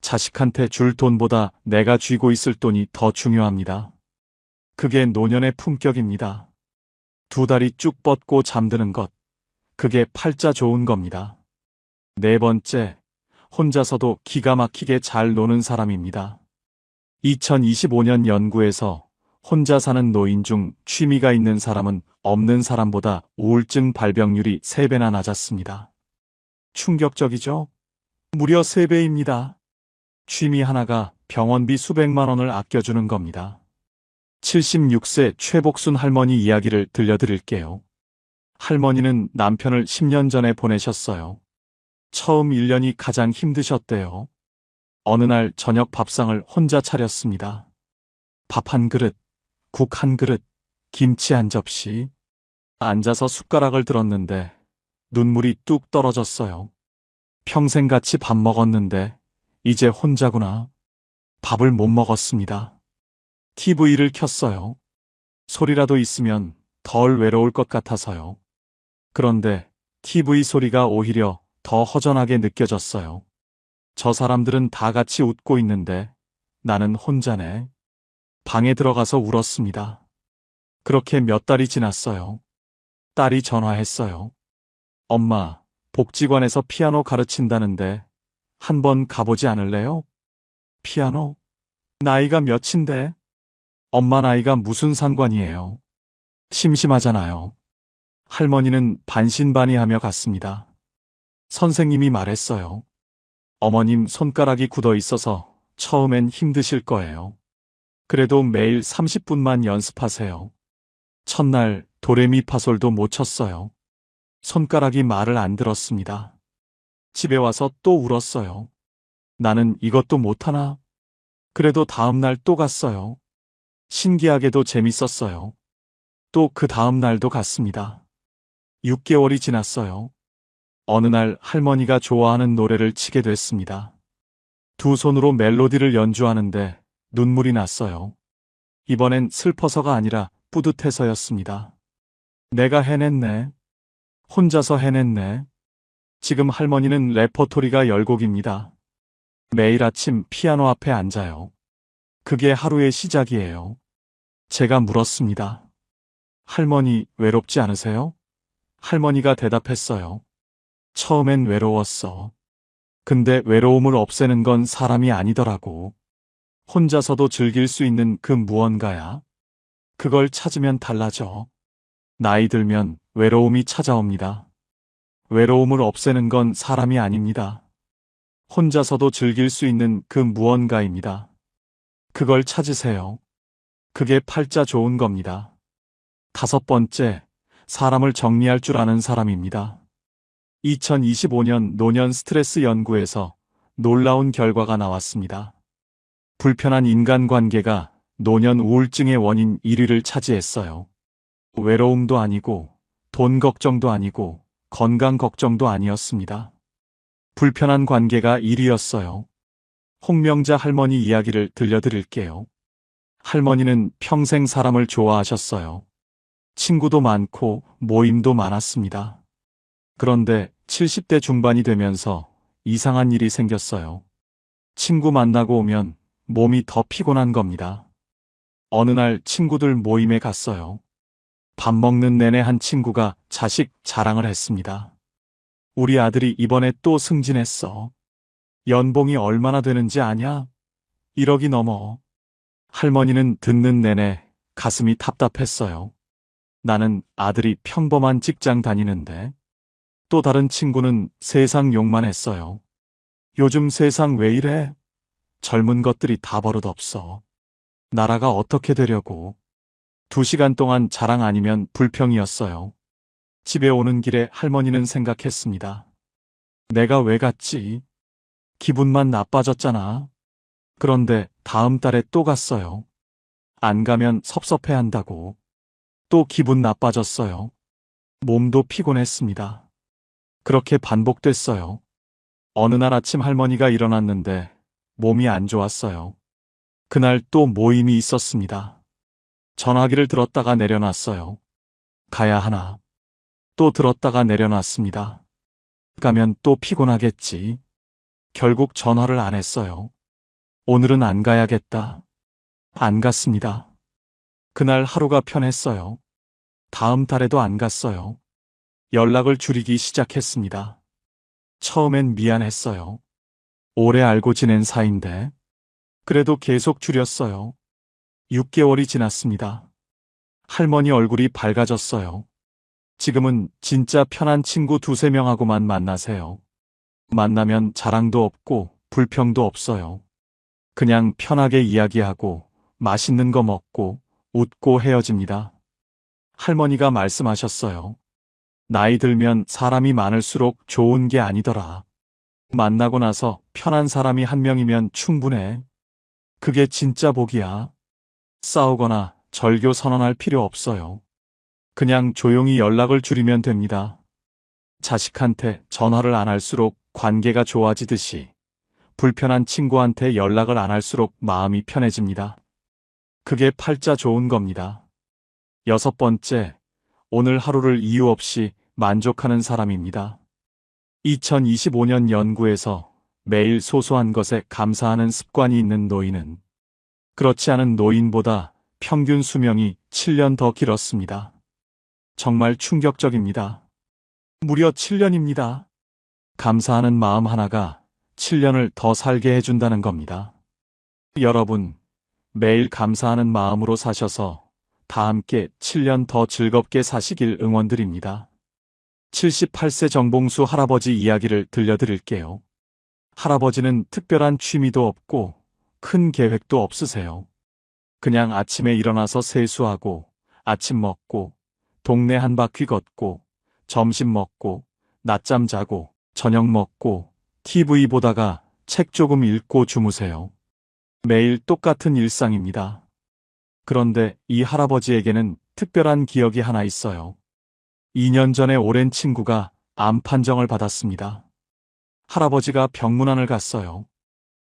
자식한테 줄 돈보다 내가 쥐고 있을 돈이 더 중요합니다. 그게 노년의 품격입니다. 두 다리 쭉 뻗고 잠드는 것. 그게 팔자 좋은 겁니다. 네 번째, 혼자서도 기가 막히게 잘 노는 사람입니다. 2025년 연구에서 혼자 사는 노인 중 취미가 있는 사람은 없는 사람보다 우울증 발병률이 3배나 낮았습니다. 충격적이죠? 무려 3배입니다. 취미 하나가 병원비 수백만 원을 아껴주는 겁니다. 76세 최복순 할머니 이야기를 들려드릴게요. 할머니는 남편을 10년 전에 보내셨어요. 처음 1년이 가장 힘드셨대요. 어느 날 저녁 밥상을 혼자 차렸습니다. 밥 한 그릇, 국 한 그릇, 김치 한 접시. 앉아서 숟가락을 들었는데 눈물이 뚝 떨어졌어요. 평생 같이 밥 먹었는데 이제 혼자구나. 밥을 못 먹었습니다. TV를 켰어요. 소리라도 있으면 덜 외로울 것 같아서요. 그런데 TV 소리가 오히려 더 허전하게 느껴졌어요. 저 사람들은 다 같이 웃고 있는데 나는 혼자네. 방에 들어가서 울었습니다. 그렇게 몇 달이 지났어요. 딸이 전화했어요. 엄마, 복지관에서 피아노 가르친다는데 한번 가보지 않을래요? 피아노? 나이가 몇인데? 엄마 나이가 무슨 상관이에요? 심심하잖아요. 할머니는 반신반의하며 갔습니다. 선생님이 말했어요. 어머님 손가락이 굳어 있어서 처음엔 힘드실 거예요. 그래도 매일 30분만 연습하세요. 첫날 도레미파솔도 못 쳤어요. 손가락이 말을 안 들었습니다. 집에 와서 또 울었어요. 나는 이것도 못하나? 그래도 다음날 또 갔어요. 신기하게도 재밌었어요. 또 그 다음날도 갔습니다. 6개월이 지났어요. 어느 날 할머니가 좋아하는 노래를 치게 됐습니다. 두 손으로 멜로디를 연주하는데 눈물이 났어요. 이번엔 슬퍼서가 아니라 뿌듯해서였습니다. 내가 해냈네. 혼자서 해냈네. 지금 할머니는 레퍼토리가 10곡입니다. 매일 아침 피아노 앞에 앉아요. 그게 하루의 시작이에요. 제가 물었습니다. 할머니 외롭지 않으세요? 할머니가 대답했어요. 처음엔 외로웠어. 근데 외로움을 없애는 건 사람이 아니더라고. 혼자서도 즐길 수 있는 그 무언가야. 그걸 찾으면 달라져. 나이 들면 외로움이 찾아옵니다. 외로움을 없애는 건 사람이 아닙니다. 혼자서도 즐길 수 있는 그 무언가입니다. 그걸 찾으세요. 그게 팔자 좋은 겁니다. 5번째, 사람을 정리할 줄 아는 사람입니다. 2025년 노년 스트레스 연구에서 놀라운 결과가 나왔습니다. 불편한 인간관계가 노년 우울증의 원인 1위를 차지했어요. 외로움도 아니고 돈 걱정도 아니고 건강 걱정도 아니었습니다. 불편한 관계가 1위였어요. 홍명자 할머니 이야기를 들려드릴게요. 할머니는 평생 사람을 좋아하셨어요. 친구도 많고 모임도 많았습니다. 그런데 70대 중반이 되면서 이상한 일이 생겼어요. 친구 만나고 오면 몸이 더 피곤한 겁니다. 어느 날 친구들 모임에 갔어요. 밥 먹는 내내 한 친구가 자식 자랑을 했습니다. 우리 아들이 이번에 또 승진했어. 연봉이 얼마나 되는지 아냐? 1억이 넘어. 할머니는 듣는 내내 가슴이 답답했어요. 나는 아들이 평범한 직장 다니는데. 또 다른 친구는 세상 욕만 했어요. 요즘 세상 왜 이래? 젊은 것들이 다 버릇없어. 나라가 어떻게 되려고. 2시간 동안 자랑 아니면 불평이었어요. 집에 오는 길에 할머니는 생각했습니다. 내가 왜 갔지? 기분만 나빠졌잖아. 그런데 다음 달에 또 갔어요. 안 가면 섭섭해한다고. 또 기분 나빠졌어요. 몸도 피곤했습니다. 그렇게 반복됐어요. 어느 날 아침 할머니가 일어났는데 몸이 안 좋았어요. 그날 또 모임이 있었습니다. 전화기를 들었다가 내려놨어요. 가야 하나. 또 들었다가 내려놨습니다. 가면 또 피곤하겠지. 결국 전화를 안 했어요. 오늘은 안 가야겠다. 안 갔습니다. 그날 하루가 편했어요. 다음 달에도 안 갔어요. 연락을 줄이기 시작했습니다. 처음엔 미안했어요. 오래 알고 지낸 사이인데. 그래도 계속 줄였어요. 6개월이 지났습니다. 할머니 얼굴이 밝아졌어요. 지금은 진짜 편한 친구 2~3명하고만 만나세요. 만나면 자랑도 없고 불평도 없어요. 그냥 편하게 이야기하고 맛있는 거 먹고 웃고 헤어집니다. 할머니가 말씀하셨어요. 나이 들면 사람이 많을수록 좋은 게 아니더라. 만나고 나서 편한 사람이 한 명이면 충분해. 그게 진짜 복이야. 싸우거나 절교 선언할 필요 없어요. 그냥 조용히 연락을 줄이면 됩니다. 자식한테 전화를 안 할수록 관계가 좋아지듯이 불편한 친구한테 연락을 안 할수록 마음이 편해집니다. 그게 팔자 좋은 겁니다. 6번째, 오늘 하루를 이유 없이 만족하는 사람입니다. 2025년 연구에서 매일 소소한 것에 감사하는 습관이 있는 노인은 그렇지 않은 노인보다 평균 수명이 7년 더 길었습니다. 정말 충격적입니다. 무려 7년입니다. 감사하는 마음 하나가 7년을 더 살게 해준다는 겁니다. 여러분, 매일 감사하는 마음으로 사셔서 다 함께 7년 더 즐겁게 사시길 응원드립니다. 78세 정봉수 할아버지 이야기를 들려드릴게요. 할아버지는 특별한 취미도 없고 큰 계획도 없으세요. 그냥 아침에 일어나서 세수하고 아침 먹고 동네 한 바퀴 걷고 점심 먹고 낮잠 자고 저녁 먹고 TV 보다가 책 조금 읽고 주무세요. 매일 똑같은 일상입니다. 그런데 이 할아버지에게는 특별한 기억이 하나 있어요. 2년 전에 오랜 친구가 암 판정을 받았습니다. 할아버지가 병문안을 갔어요.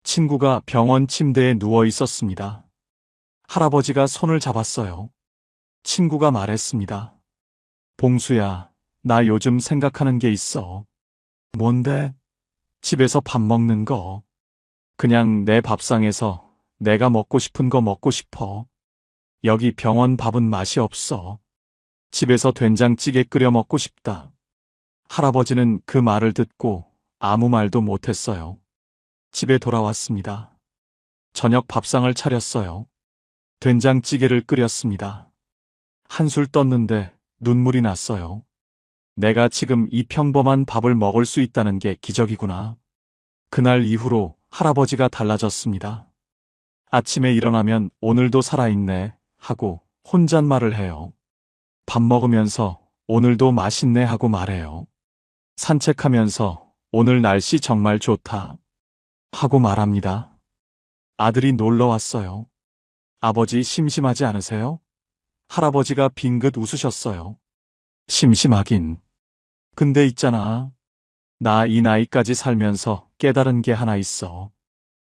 친구가 병원 침대에 누워 있었습니다. 할아버지가 손을 잡았어요. 친구가 말했습니다. 봉수야, 나 요즘 생각하는 게 있어. 뭔데? 집에서 밥 먹는 거. 그냥 내 밥상에서 내가 먹고 싶은 거 먹고 싶어. 여기 병원 밥은 맛이 없어. 집에서 된장찌개 끓여 먹고 싶다. 할아버지는 그 말을 듣고 아무 말도 못했어요. 집에 돌아왔습니다. 저녁 밥상을 차렸어요. 된장찌개를 끓였습니다. 한술 떴는데 눈물이 났어요. 내가 지금 이 평범한 밥을 먹을 수 있다는 게 기적이구나. 그날 이후로 할아버지가 달라졌습니다. 아침에 일어나면 오늘도 살아있네 하고 혼잣말을 해요. 밥 먹으면서 오늘도 맛있네 하고 말해요. 산책하면서 오늘 날씨 정말 좋다 하고 말합니다. 아들이 놀러 왔어요. 아버지 심심하지 않으세요? 할아버지가 빙긋 웃으셨어요. 심심하긴. 근데 있잖아. 나 이 나이까지 살면서 깨달은 게 하나 있어.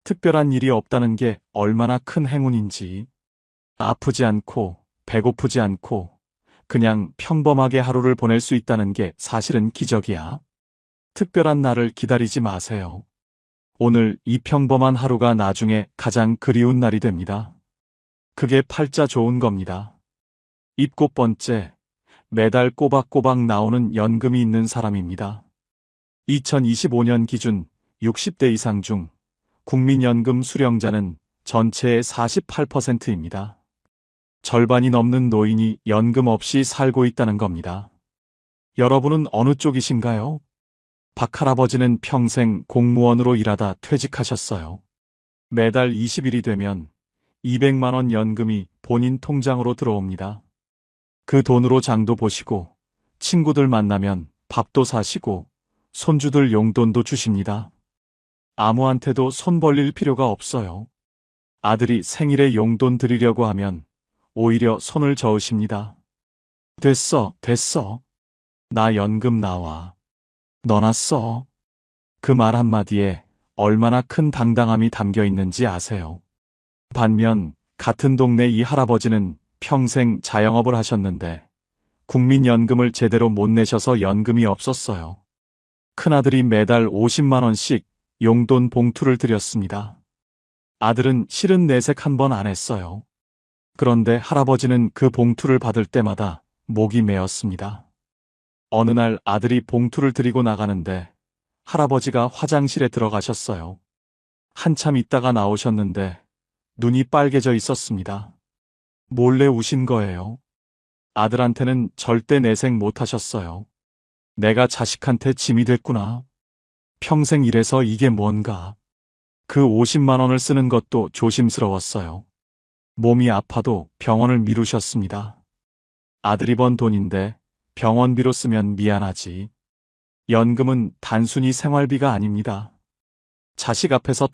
특별한 일이 없다는 게 얼마나 큰 행운인지. 아프지 않고 배고프지 않고 그냥 평범하게 하루를 보낼 수 있다는 게 사실은 기적이야. 특별한 날을 기다리지 마세요. 오늘 이 평범한 하루가 나중에 가장 그리운 날이 됩니다. 그게 팔자 좋은 겁니다. 7번째, 매달 꼬박꼬박 나오는 연금이 있는 사람입니다. 2025년 기준 60대 이상 중 국민연금 수령자는 전체의 48%입니다. 절반이 넘는 노인이 연금 없이 살고 있다는 겁니다. 여러분은 어느 쪽이신가요? 박할아버지는 평생 공무원으로 일하다 퇴직하셨어요. 매달 20일이 되면 200만 원 연금이 본인 통장으로 들어옵니다. 그 돈으로 장도 보시고 친구들 만나면 밥도 사시고 손주들 용돈도 주십니다. 아무한테도 손 벌릴 필요가 없어요. 아들이 생일에 용돈 드리려고 하면 오히려 손을 저으십니다. 됐어, 됐어. 나 연금 나와. 너나 써. 그 말 한마디에 얼마나 큰 당당함이 담겨 있는지 아세요? 반면 같은 동네 이 할아버지는 평생 자영업을 하셨는데 국민연금을 제대로 못 내셔서 연금이 없었어요. 큰아들이 매달 50만 원씩 용돈 봉투를 드렸습니다. 아들은 실은 내색 한 번 안 했어요. 그런데 할아버지는 그 봉투를 받을 때마다 목이 메었습니다. 어느 날 아들이 봉투를 드리고 나가는데 할아버지가 화장실에 들어가셨어요. 한참 있다가 나오셨는데 눈이 빨개져 있었습니다. 몰래 우신 거예요. 아들한테는 절대 내색 못 하셨어요. 내가 자식한테 짐이 됐구나. 평생 일해서 이게 뭔가. 그 50만 원을 쓰는 것도 조심스러웠어요. 몸이 아파도 병원을 미루셨습니다. 아들이 번 돈인데 병원비로 쓰면 미안하지. 연금은 단순히 생활비가 아닙니다. 자식 앞에서